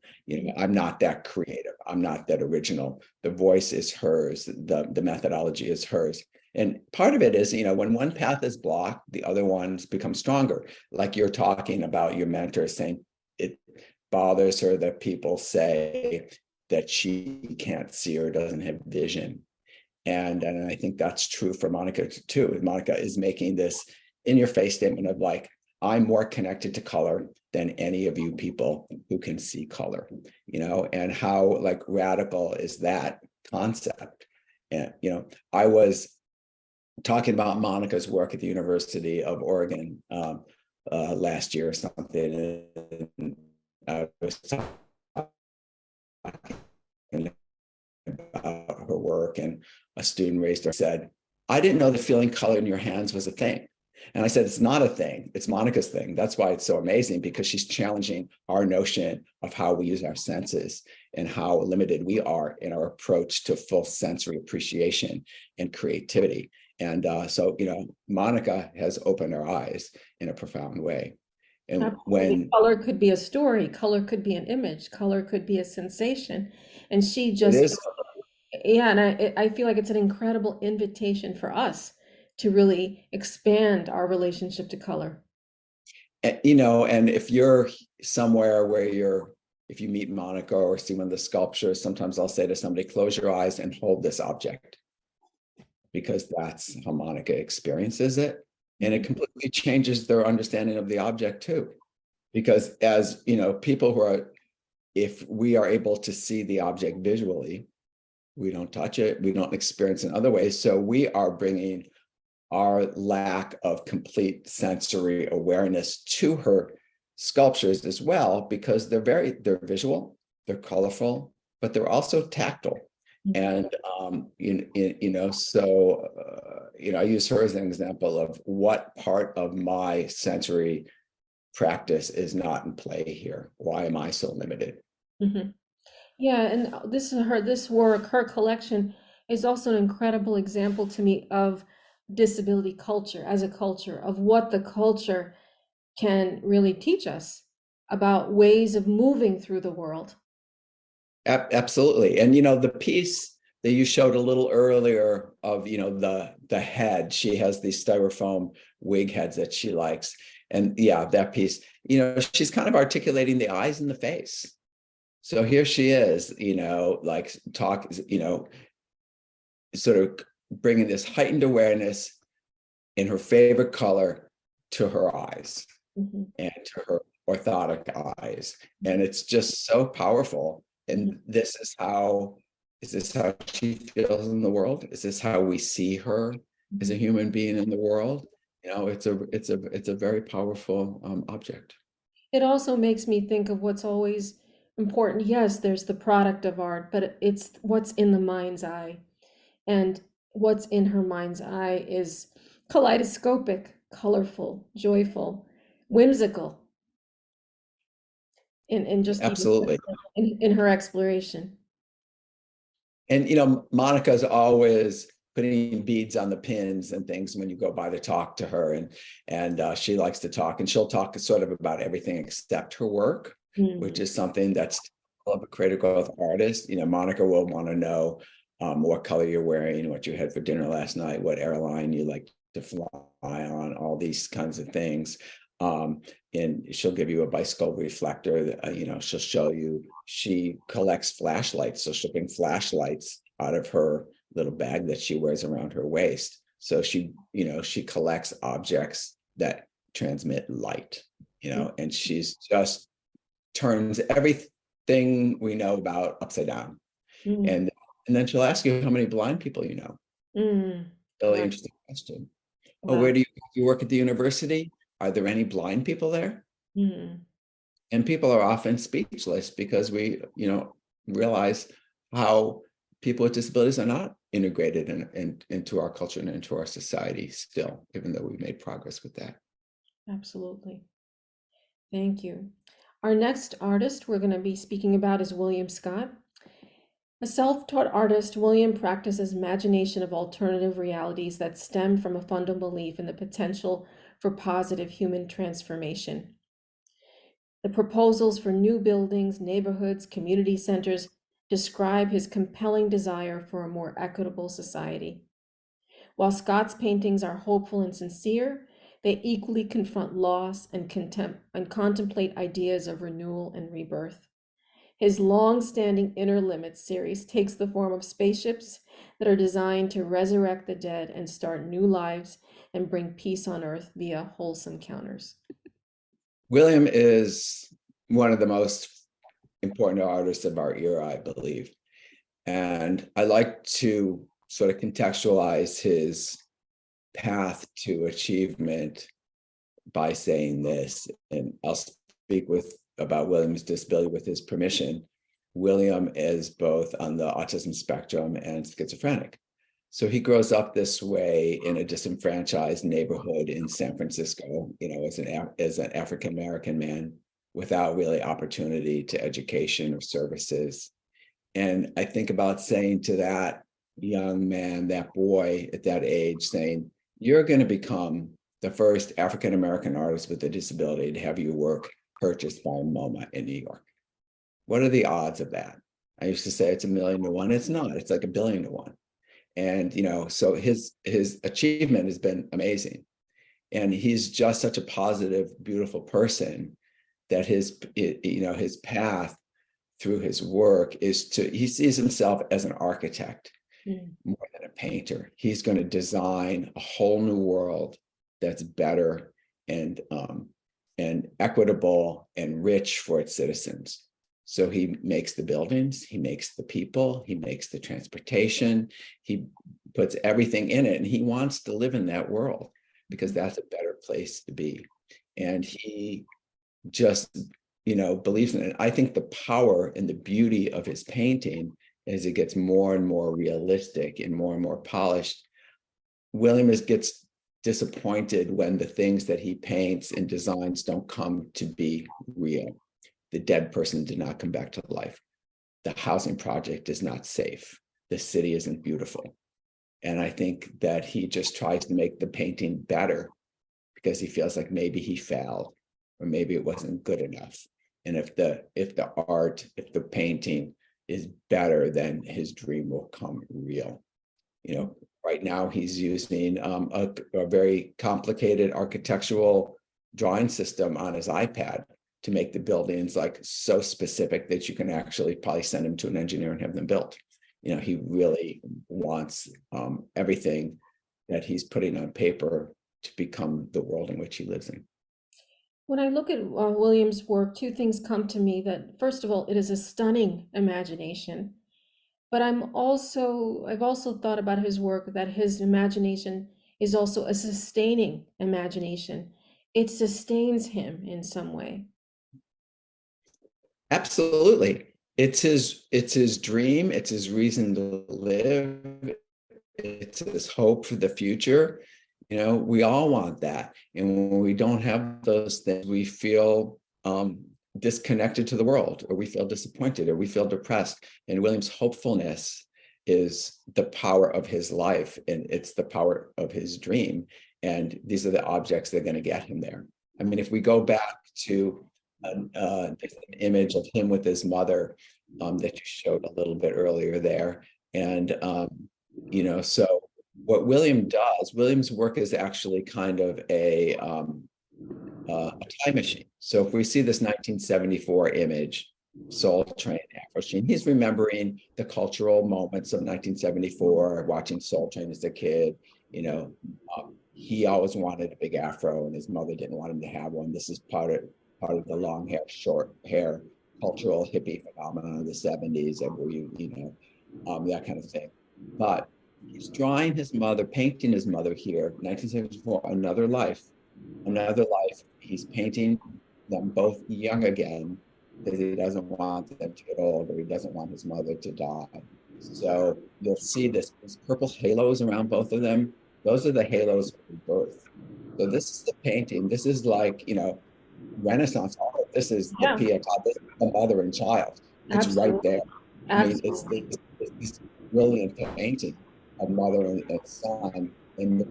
I'm not that creative. I'm not that original. The voice is hers. The methodology is hers. And part of it is, when one path is blocked, the other ones become stronger. Like you're talking about your mentor saying it bothers her that people say that she can't see or doesn't have vision. And I think that's true for Monica too. Monica is making this in-your-face statement of like, I'm more connected to color than any of you people who can see color, and how like radical is that concept? And, I was talking about Monica's work at the University of Oregon last year or something. And I was talking about her work, and a student raised her and said, I didn't know that feeling color in your hands was a thing. And I said, it's not a thing, it's Monica's thing. That's why it's so amazing, because she's challenging our notion of how we use our senses and how limited we are in our approach to full sensory appreciation and creativity. And so, Monica has opened our eyes in a profound way. And absolutely. Color could be a story, color could be an image, color could be a sensation. And she just, and I feel like it's an incredible invitation for us to really expand our relationship to color. And if you're somewhere where if you meet Monica or see one of the sculptures, sometimes I'll say to somebody, close your eyes and hold this object, because that's how Monica experiences it. And it completely changes their understanding of the object too. Because as people if we are able to see the object visually, we don't touch it, we don't experience it in other ways. So we are bringing our lack of complete sensory awareness to her sculptures as well, because they're visual, they're colorful, but they're also tactile. And I use her as an example of what part of my sensory practice is not in play here. Why am I so limited? Mm-hmm. Yeah, and this work, her collection, is also an incredible example to me of disability culture as a culture, of what the culture can really teach us about ways of moving through the world. Absolutely. And the piece that you showed a little earlier of the head, she has these styrofoam wig heads that she likes. And yeah, that piece, she's kind of articulating the eyes and the face. So here she is, like sort of bringing this heightened awareness in her favorite color to her eyes and to her orthotic eyes. And it's just so powerful. And is this how she feels in the world? Is this how we see her as a human being in the world? It's a very powerful object. It also makes me think of what's always important. Yes, there's the product of art, but it's what's in the mind's eye. And what's in her mind's eye is kaleidoscopic, colorful, joyful, whimsical. In just Absolutely. in her exploration. And Monica's always putting beads on the pins and things when you go by to talk to her, and she likes to talk, and she'll talk sort of about everything except her work, which is something that's of a creative growth artist. Monica will want to know what color you're wearing, what you had for dinner last night, what airline you like to fly on, all these kinds of things. And she'll give you a bicycle reflector. She'll show you, she collects flashlights. So she'll bring flashlights out of her little bag that she wears around her waist. So she collects objects that transmit light, and she's just turns everything we know about upside down. And then she'll ask you how many blind people you know. Really interesting question. Wow. Oh, where do you work at the university? Are there any blind people there? And people are often speechless because we, realize how people with disabilities are not integrated into our culture and into our society still, even though we've made progress with that. Absolutely. Thank you. Our next artist we're going to be speaking about is William Scott. A self-taught artist, William practices imagination of alternative realities that stem from a fundamental belief in the potential for positive human transformation. The proposals for new buildings, neighborhoods, community centers describe his compelling desire for a more equitable society. While Scott's paintings are hopeful and sincere, they equally confront loss and contempt and contemplate ideas of renewal and rebirth. His long-standing Inner Limits series takes the form of spaceships that are designed to resurrect the dead and start new lives and bring peace on earth via wholesome encounters. William is one of the most important artists of our era, I believe. And I like to sort of contextualize his path to achievement by saying this, and I'll speak about William's disability with his permission. William is both on the autism spectrum and schizophrenic. So he grows up this way in a disenfranchised neighborhood in San Francisco, as an African-American man without really opportunity to education or services. And I think about saying to that young man, that boy at that age, saying, you're going to become the first African-American artist with a disability to have your work purchased by MoMA in New York. What are the odds of that? I used to say it's 1,000,000 to 1. It's not. It's like 1,000,000,000 to 1. And so his achievement has been amazing, and he's just such a positive, beautiful person that his path through his work is he sees himself as an architect more than a painter. He's going to design a whole new world that's better and equitable and rich for its citizens. So he makes the buildings, he makes the people, he makes the transportation, he puts everything in it, and he wants to live in that world because that's a better place to be. And he just, believes in it. I think the power and the beauty of his painting, as it gets more and more realistic and more polished, William gets disappointed when the things that he paints and designs don't come to be real. The dead person did not come back to life. The housing project is not safe. The city isn't beautiful. And I think that he just tries to make the painting better because he feels like maybe he failed or maybe it wasn't good enough. And if the painting is better, then his dream will come real. Right now he's using a very complicated architectural drawing system on his iPad to make the buildings like so specific that you can actually probably send them to an engineer and have them built. He really wants everything that he's putting on paper to become the world in which he lives in. When I look at William's work, two things come to me. That first of all, it is a stunning imagination, but I've also thought about his work that his imagination is also a sustaining imagination. It sustains him in some way. Absolutely. It's his dream, it's his reason to live, it's his hope for the future. We all want that. And when we don't have those things, we feel disconnected to the world, or we feel disappointed, or we feel depressed. And William's hopefulness is the power of his life, and it's the power of his dream. And these are the objects that are going to get him there. I mean, if we go back to an image of him with his mother that you showed a little bit earlier there. And, so what William's work is actually kind of a time machine. So if we see this 1974 image, Soul Train, Afro Sheen, he's remembering the cultural moments of 1974, watching Soul Train as a kid. He always wanted a big afro, and his mother didn't want him to have one. This is part of the long hair, short hair, cultural hippie phenomenon of the 70s, that kind of thing. But he's drawing his mother, painting his mother here, 1974, another life. He's painting them both young again, because he doesn't want them to get old, or he doesn't want his mother to die. So you'll see these purple halos around both of them. Those are the halos of rebirth. So this is the painting. This is like, Renaissance art. This is the Pietà, this is the mother and child. It's Absolutely. right there. Absolutely. I mean, it's this brilliant painting of mother and son, and the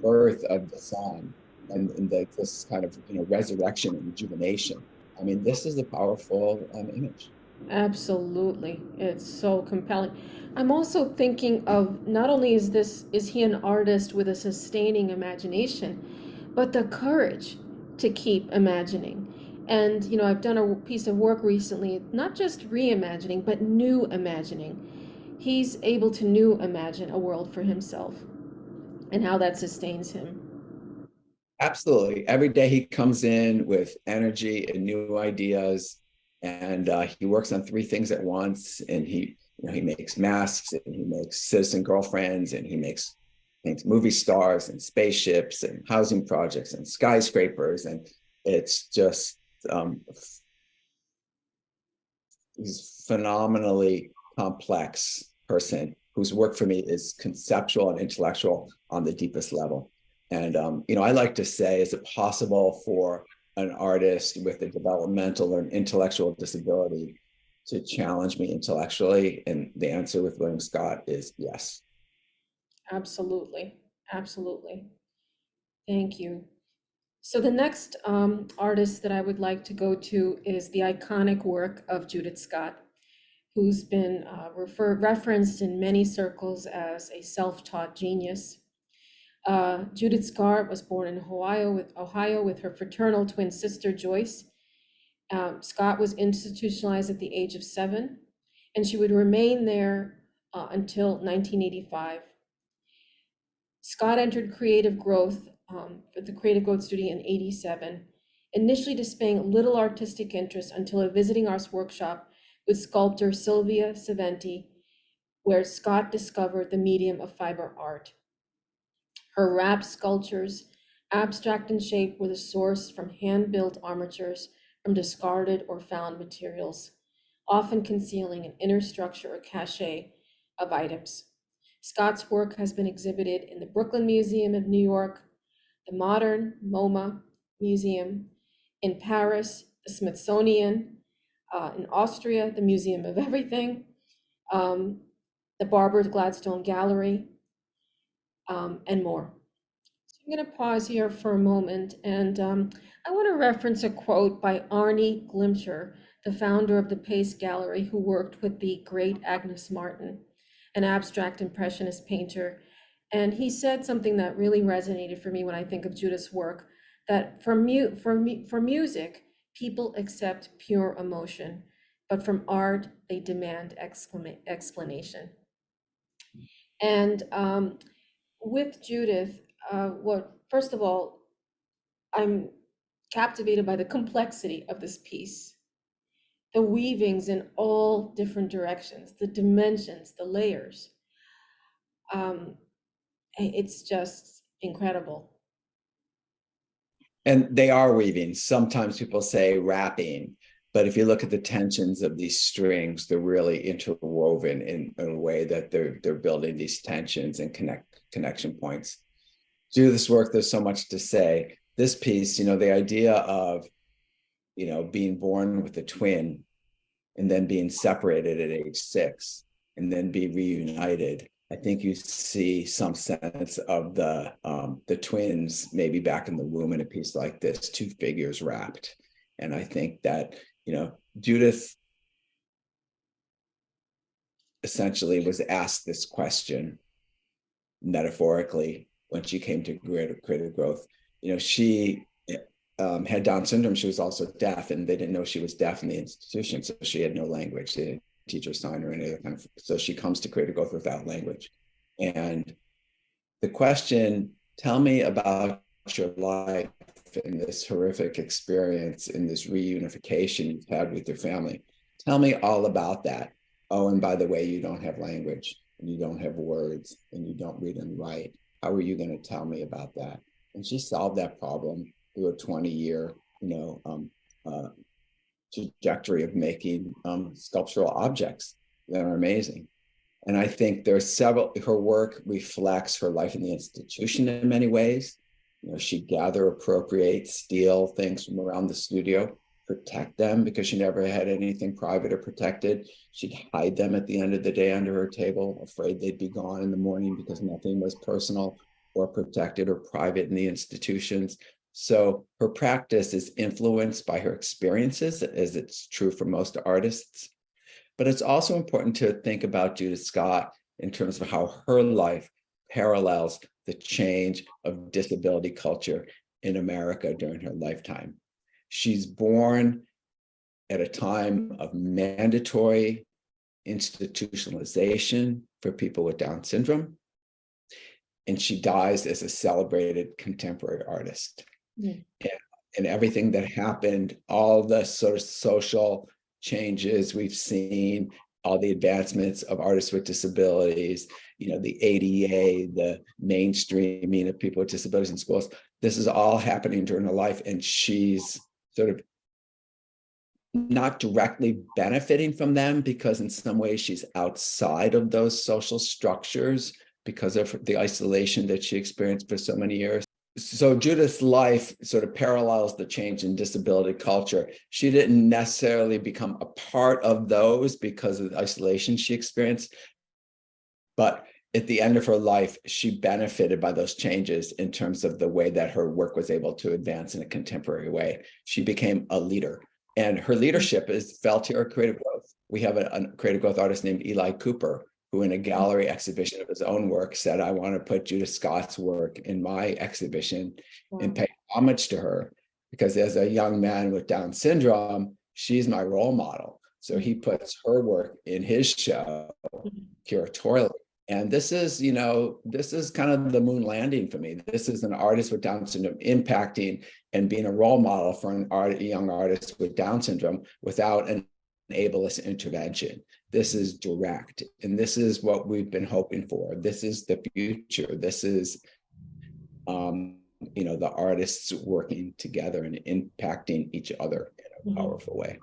birth of the son, and this kind of resurrection and rejuvenation. I mean, this is a powerful image. Absolutely. It's so compelling. I'm also thinking of, not only is he an artist with a sustaining imagination, but the courage to keep imagining. And, I've done a piece of work recently, not just reimagining, but new imagining. He's able to new imagine a world for himself, and how that sustains him. Absolutely. Every day he comes in with energy and new ideas, and he works on 3 things at once. And he makes masks, and he makes citizen girlfriends, and he makes movie stars and spaceships and housing projects and skyscrapers. And it's just he's phenomenally complex person whose work for me is conceptual and intellectual on the deepest level. And I like to say, is it possible for an artist with a developmental or an intellectual disability to challenge me intellectually? And the answer with William Scott is yes. Absolutely. Absolutely. Thank you. So the next artist that I would like to go to is the iconic work of Judith Scott, who's been referenced in many circles as a self-taught genius. Judith Scott was born in Ohio with her fraternal twin sister, Joyce. Scott was institutionalized at the age of 7, and she would remain there until 1985. Scott entered Creative Growth for the Creative Growth Studio in 87, initially displaying little artistic interest until a visiting arts workshop with sculptor Sylvia Saventi, where Scott discovered the medium of fiber art. Her wrapped sculptures, abstract in shape, were the source from hand-built armatures from discarded or found materials, often concealing an inner structure or cachet of items. Scott's work has been exhibited in the Brooklyn Museum of New York, the Modern MoMA Museum, in Paris, the Smithsonian, in Austria, the Museum of Everything, the Barbara Gladstone Gallery, and more. So I'm going to pause here for a moment, and I want to reference a quote by Arnie Glimcher, the founder of the Pace Gallery, who worked with the great Agnes Martin, an abstract impressionist painter. And he said something that really resonated for me when I think of Judith's work, that for music, people accept pure emotion, but from art, they demand explanation. And with Judith, first of all, I'm captivated by the complexity of this piece, the weavings in all different directions, the dimensions, the layers. It's just incredible. And they are weaving. Sometimes people say wrapping, but if you look at the tensions of these strings, they're really interwoven in a way that they're building these tensions and connection points. Do this work, there's so much to say. This piece, the idea of, being born with a twin and then being separated at age 6 and then be reunited. I think you see some sense of the twins maybe back in the womb in a piece like this, 2 figures wrapped. And I think that, Judith essentially was asked this question metaphorically when she came to creative growth. She had Down syndrome. She was also deaf, and they didn't know she was deaf in the institution, so she had no language. They didn't teach her sign or any other kind of. So she comes to creative growth without language. And the question, tell me about your life in this horrific experience, in this reunification you've had with your family. Tell me all about that. Oh, and by the way, you don't have language, and you don't have words, and you don't read and write. How are you going to tell me about that? And she solved that problem through a 20-year, trajectory of making sculptural objects that are amazing. And I think there's her work reflects her life in the institution in many ways. She'd gather, appropriate, steal things from around the studio, protect them because she never had anything private or protected. She'd hide them at the end of the day under her table, afraid they'd be gone in the morning because nothing was personal or protected or private in the institutions. So her practice is influenced by her experiences, as it's true for most artists. But it's also important to think about Judith Scott in terms of how her life parallels the change of disability culture in America during her lifetime. She's born at a time of mandatory institutionalization for people with Down syndrome, and she dies as a celebrated contemporary artist. Mm. And everything that happened, all the sort of social changes we've seen, all the advancements of artists with disabilities, the ADA, the mainstreaming of people with disabilities in schools, this is all happening during her life, and she's sort of not directly benefiting from them because in some ways she's outside of those social structures because of the isolation that she experienced for so many years. So Judith's life sort of parallels the change in disability culture. She didn't necessarily become a part of those because of the isolation she experienced, but at the end of her life, she benefited by those changes in terms of the way that her work was able to advance in a contemporary way. She became a leader, and her leadership is felt here at Creative Growth. We have a creative growth artist named Eli Cooper, who in a gallery exhibition of his own work said, I want to put Judith Scott's work in my exhibition and pay homage to her, because as a young man with Down syndrome, she's my role model. So he puts her work in his show curatorially. And this is kind of the moon landing for me. This is an artist with Down syndrome impacting and being a role model for a young artist with Down syndrome without an ableist intervention. This is direct, and this is what we've been hoping for. This is the future. This is, the artists working together and impacting each other in a powerful way.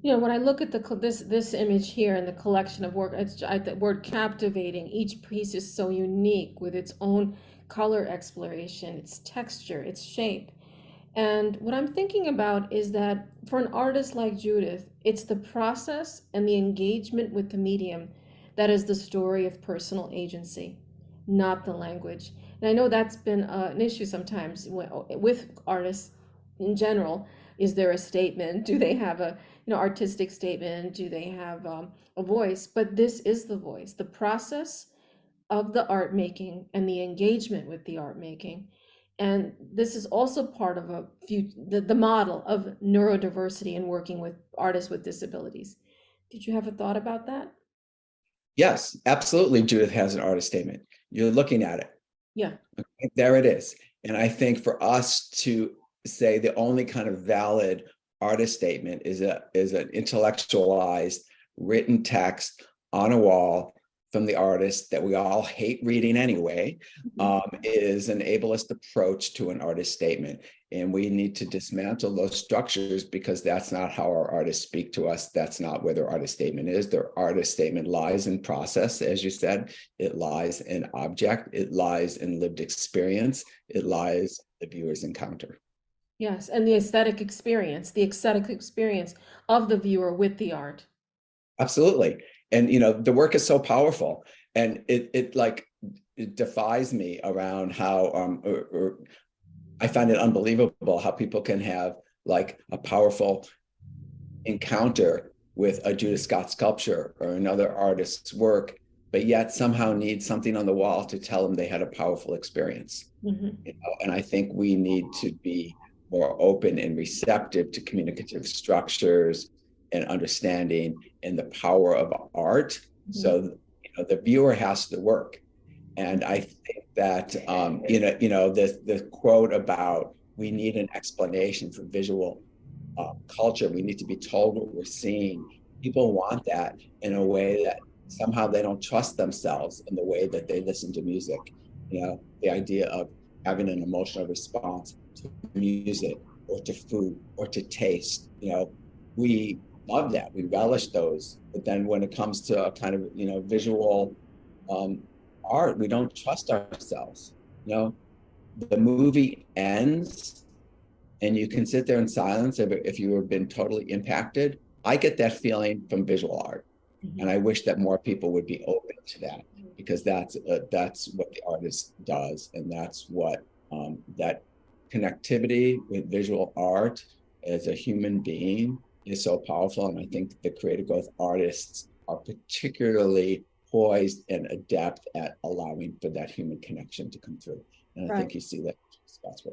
When I look at this image here and the collection of work, the word captivating. Each piece is so unique with its own color exploration, its texture, its shape. And what I'm thinking about is that for an artist like Judith, it's the process and the engagement with the medium that is the story of personal agency, not the language. And I know that's been an issue sometimes with artists in general. Is there a statement? Do they have a artistic statement? Do they have a voice? But this is the voice, the process of the art making and the engagement with the art making. And this is also part of the model of neurodiversity and working with artists with disabilities. Did you have a thought about that? Yes, absolutely. Judith has an artist statement. You're looking at it. Yeah. Okay, there it is. And I think for us to say the only kind of valid artist statement is an intellectualized written text on a wall from the artist that we all hate reading anyway, is an ableist approach to an artist statement. And we need to dismantle those structures, because that's not how our artists speak to us. That's not where their artist statement is. Their artist statement lies in process, as you said. It lies in object. It lies in lived experience. It lies in the viewer's encounter. Yes, and the aesthetic experience of the viewer with the art. Absolutely. And the work is so powerful, and it defies me around how I find it unbelievable how people can have like a powerful encounter with a Judith Scott sculpture or another artist's work, but yet somehow need something on the wall to tell them they had a powerful experience. And I think we need to be more open and receptive to communicative structures and understanding and the power of art. So the viewer has to work. And I think that the quote about we need an explanation for visual culture, we need to be told what we're seeing. People want that in a way that somehow they don't trust themselves in the way that they listen to music. The idea of having an emotional response to music or to food or to taste. We love that. We relish those. But then when it comes to a kind of visual art, we don't trust ourselves. The movie ends and you can sit there in silence if you have been totally impacted. I get that feeling from visual art. And I wish that more people would be open to that, because that's what the artist does. And that's what that connectivity with visual art as a human being is so powerful. And I think the creative growth artists are particularly poised and adept at allowing for that human connection to come through. And I think you see that.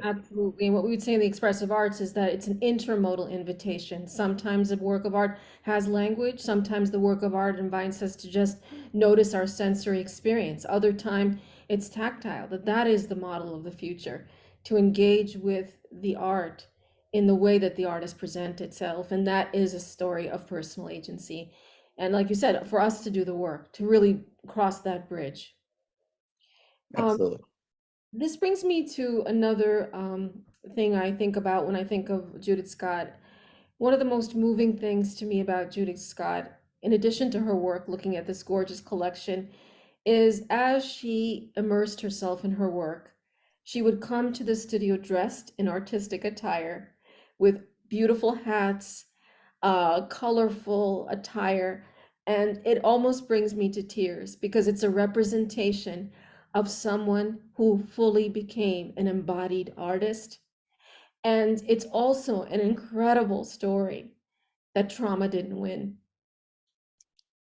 Absolutely. And what we would say in the expressive arts is that it's an intermodal invitation. Sometimes a work of art has language. Sometimes the work of art invites us to just notice our sensory experience. Other time it's tactile, that is the model of the future, to engage with the art in the way that the artist presents itself. And that is a story of personal agency. And like you said, for us to do the work, to really cross that bridge. Absolutely. This brings me to another thing I think about when I think of Judith Scott. One of the most moving things to me about Judith Scott, in addition to her work looking at this gorgeous collection, is as she immersed herself in her work, she would come to the studio dressed in artistic attire with beautiful hats, colorful attire, and it almost brings me to tears because it's a representation of someone who fully became an embodied artist. And it's also an incredible story that trauma didn't win.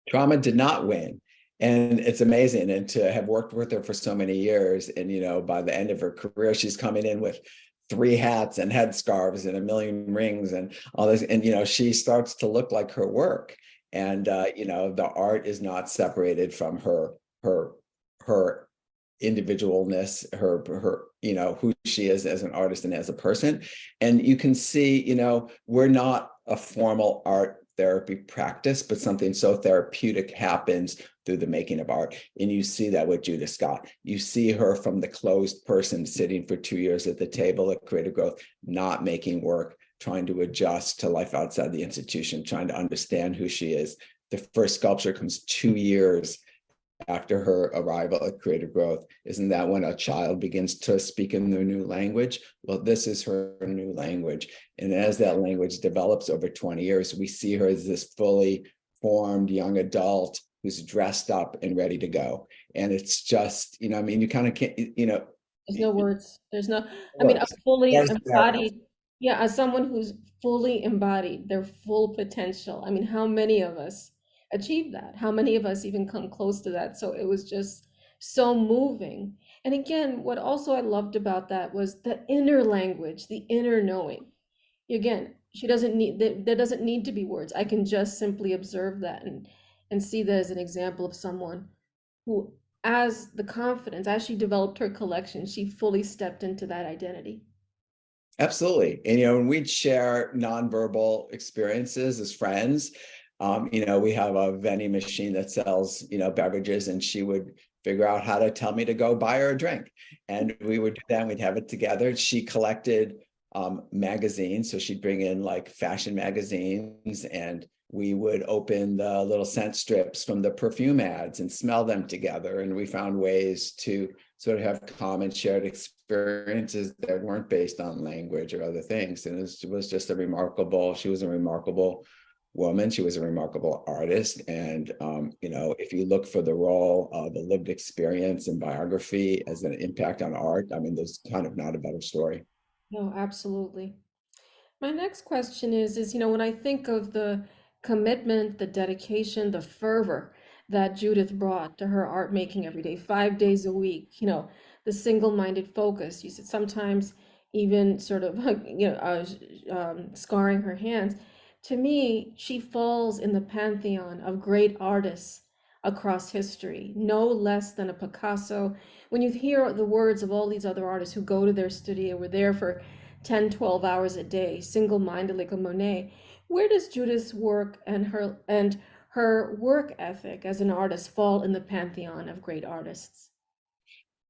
Trauma did not win. And it's amazing. And to have worked with her for so many years, and by the end of her career, she's coming in with 3 hats and headscarves and 1 million rings and all this. And she starts to look like her work. And the art is not separated from her individualness, her who she is as an artist and as a person. And you can see, we're not a formal art therapy practice, but something so therapeutic happens through the making of art. And you see that with Judith Scott. You see her from the closed person sitting for 2 years at the table at Creative Growth, not making work, trying to adjust to life outside the institution, trying to understand who she is. The first sculpture comes 2 years after her arrival at Creative Growth. Isn't that when a child begins to speak in their new language? Well, this is her new language. And as that language develops over 20 years, we see her as this fully formed young adult who's dressed up and ready to go. And it's just, you kind of can't, There's no words. There's no, a fully embodied, as someone who's fully embodied their full potential. How many of us achieve that? How many of us even come close to that? So it was just so moving. And again, what also I loved about that was the inner language, the inner knowing. Again, she doesn't need there doesn't need to be words. I can just simply observe that and see that as an example of someone who, as the confidence, as she developed her collection, she fully stepped into that identity. Absolutely. And, when we'd share nonverbal experiences as friends, we have a vending machine that sells, beverages, and she would figure out how to tell me to go buy her a drink. And we would do that, and we'd have it together. She collected magazines. So she'd bring in like fashion magazines, and we would open the little scent strips from the perfume ads and smell them together. And we found ways to sort of have common shared experiences that weren't based on language or other things. And it was just she was a remarkable woman. She was a remarkable artist. And, if you look for the role of the lived experience and biography as an impact on art, I mean, there's kind of not a better story. No, absolutely. My next question is, when I think of the commitment, the dedication, the fervor that Judith brought to her art making every day, 5 days a week, the single-minded focus, you said sometimes even sort of, scarring her hands. To me, she falls in the pantheon of great artists across history, no less than a Picasso. When you hear the words of all these other artists who go to their studio, were there for 10, 12 hours a day, single-minded like a Monet, where does Judith's work and her work ethic as an artist fall in the pantheon of great artists?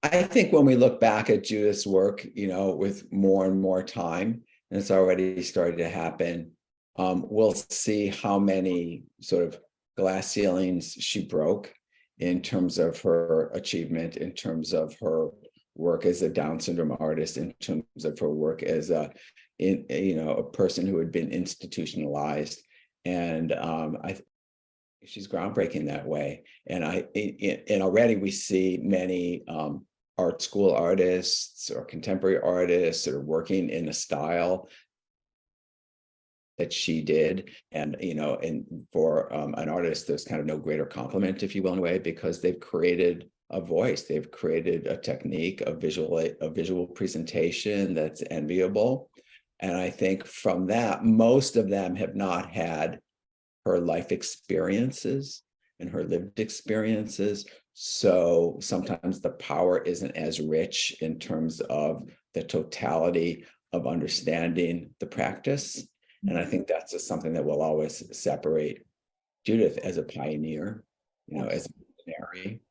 I think when we look back at Judith's work, with more and more time, and it's already started to happen, we'll see how many sort of glass ceilings she broke in terms of her achievement, in terms of her work as a Down syndrome artist, in terms of her work as a person who had been institutionalized. And she's groundbreaking that way. And already we see many art school artists or contemporary artists that are working in a style that she did. And, and for an artist, there's kind of no greater compliment, if you will, in a way, because they've created a voice, they've created a technique, a visual presentation that's enviable. And I think from that, most of them have not had her life experiences and her lived experiences. So sometimes the power isn't as rich in terms of the totality of understanding the practice. And I think that's just something that will always separate Judith as a pioneer, as a visionary,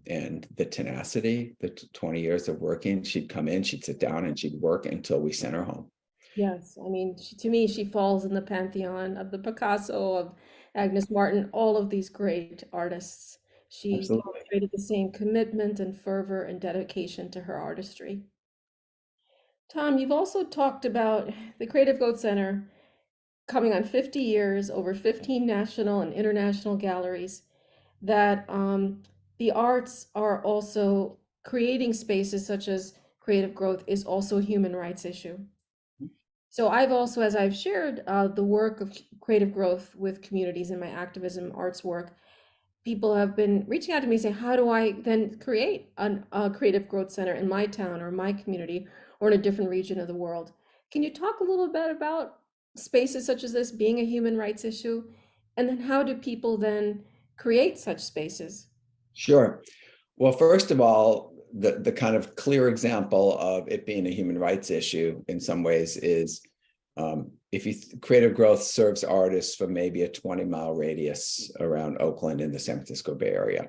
and the tenacity, the 20 years of working. She'd come in, she'd sit down, and she'd work until we sent her home. Yes, I mean, to me, she falls in the pantheon of the Picasso, of Agnes Martin, all of these great artists. She Absolutely. demonstrated the same commitment and fervor and dedication to her artistry. Tom, you've also talked about the Creative Growth Center coming on 50 years, over 15 national and international galleries, that the arts are also creating spaces such as creative growth is also a human rights issue. So I've also, as I've shared the work of creative growth with communities in my activism arts work, people have been reaching out to me saying, how do I then create a creative growth center in my town or my community or in a different region of the world? Can you talk a little bit about spaces such as this being a human rights issue? And then how do people then create such spaces? Sure. Well, first of all, the kind of clear example of it being a human rights issue in some ways is if creative growth serves artists for maybe a 20-mile radius around Oakland in the San Francisco Bay Area.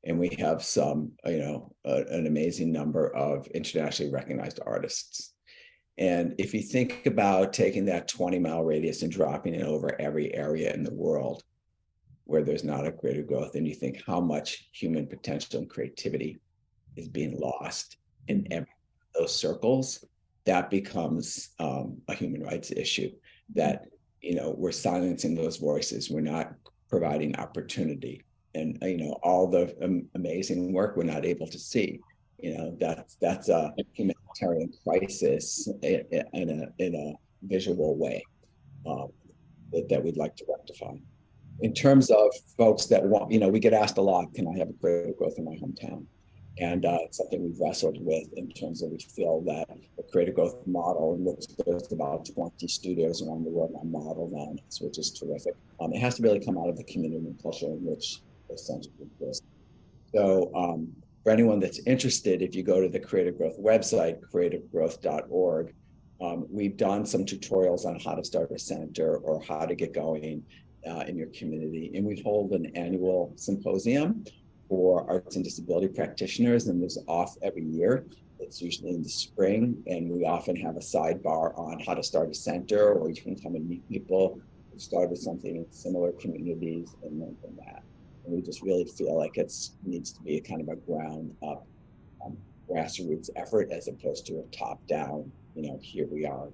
And we have some, an amazing number of internationally recognized artists. And if you think about taking that 20-mile radius and dropping it over every area in the world where there's not a creative growth, and you think how much human potential and creativity is being lost in every those circles, that becomes a human rights issue. That we're silencing those voices, we're not providing opportunity, and all the amazing work we're not able to see. That's a humanitarian crisis in a visual way that we'd like to rectify. In terms of folks that want, we get asked a lot, can I have a creative growth in my hometown? And it's something we've wrestled with in terms of we feel that the creative growth model, in which there's about 20 studios around the world on model now, which is terrific. It has to really come out of the community and culture in which the center exists. So for anyone that's interested, if you go to the Creative Growth website, creativegrowth.org, we've done some tutorials on how to start a center or how to get going in your community. And we hold an annual symposium for arts and disability practitioners, and there's off every year. It's usually in the spring, and we often have a sidebar on how to start a center, or you can come and meet people who started something in similar communities and learn from that. And we just really feel like it needs to be a kind of a ground up grassroots effort as opposed to a top down, here we are,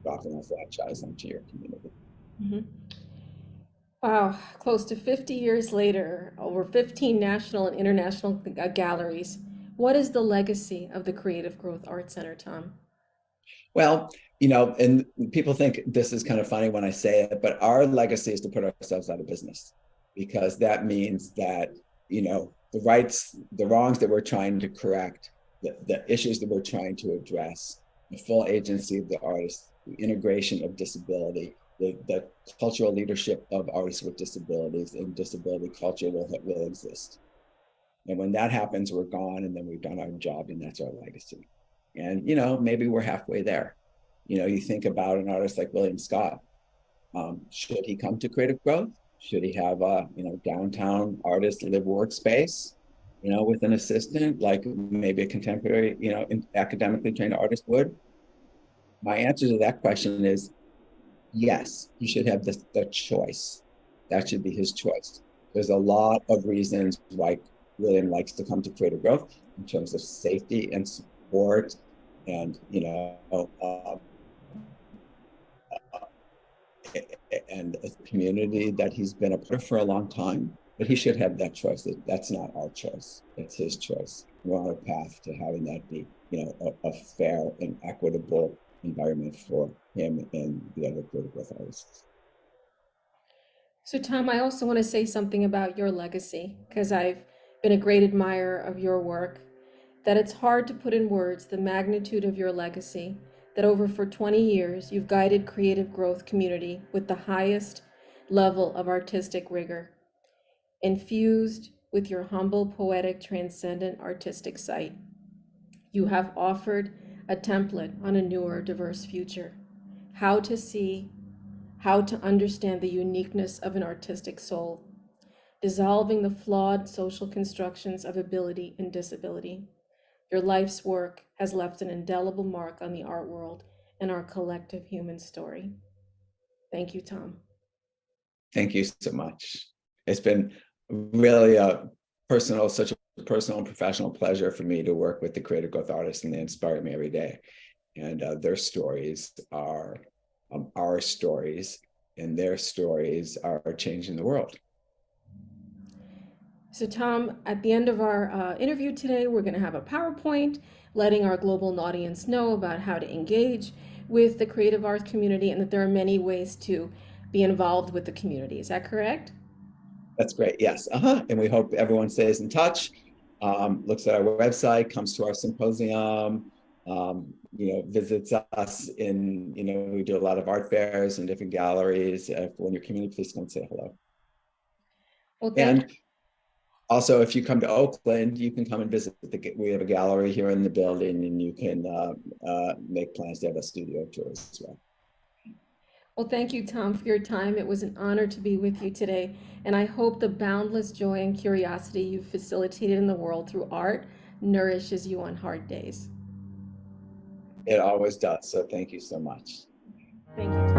dropping a franchise into your community. Mm-hmm. Wow, close to 50 years later, over 15 national and international galleries. What is the legacy of the Creative Growth Art Center, Tom? Well, and people think this is kind of funny when I say it, but our legacy is to put ourselves out of business, because that means that, the wrongs that we're trying to correct, the issues that we're trying to address, the full agency of the artist, the integration of disability, the cultural leadership of artists with disabilities and disability culture will exist. And when that happens, we're gone, and then we've done our job, and that's our legacy. And, maybe we're halfway there. You think about an artist like William Scott. Should he come to Creative Growth? Should he have a, downtown artist live workspace, with an assistant, like maybe a contemporary, academically trained artist would? My answer to that question is yes, he should have the choice. That should be his choice. There's a lot of reasons why William likes to come to Creative Growth in terms of safety and support and, and a community that he's been a part of for a long time. But he should have that choice. That's not our choice. It's his choice. We're on a path to having that be, a fair and equitable environment for him and the other creative growth artists. So, Tom, I also want to say something about your legacy, because I've been a great admirer of your work, that it's hard to put in words the magnitude of your legacy, that for 20 years, you've guided creative growth community with the highest level of artistic rigor, infused with your humble, poetic, transcendent artistic sight. You have offered a template on a newer, diverse future, how to see, how to understand the uniqueness of an artistic soul, dissolving the flawed social constructions of ability and disability. Your life's work has left an indelible mark on the art world and our collective human story. Thank you, Tom. Thank you so much. It's been really such a personal and professional pleasure for me to work with the creative growth artists, and they inspire me every day. And their stories are our stories, and their stories are changing the world. So Tom, at the end of our interview today, we're going to have a PowerPoint letting our global audience know about how to engage with the creative arts community and that there are many ways to be involved with the community. Is that correct? That's great, yes. And we hope everyone stays in touch, looks at our website, comes to our symposium, visits us in, we do a lot of art fairs and different galleries. When your community, please come say hello. Well, and also, if you come to Oakland, you can come and visit. We have a gallery here in the building, and you can make plans to have a studio tour as well. Well, thank you, Tom, for your time. It was an honor to be with you today, and I hope the boundless joy and curiosity you've facilitated in the world through art nourishes you on hard days. It always does, so thank you so much. Thank you, Tom.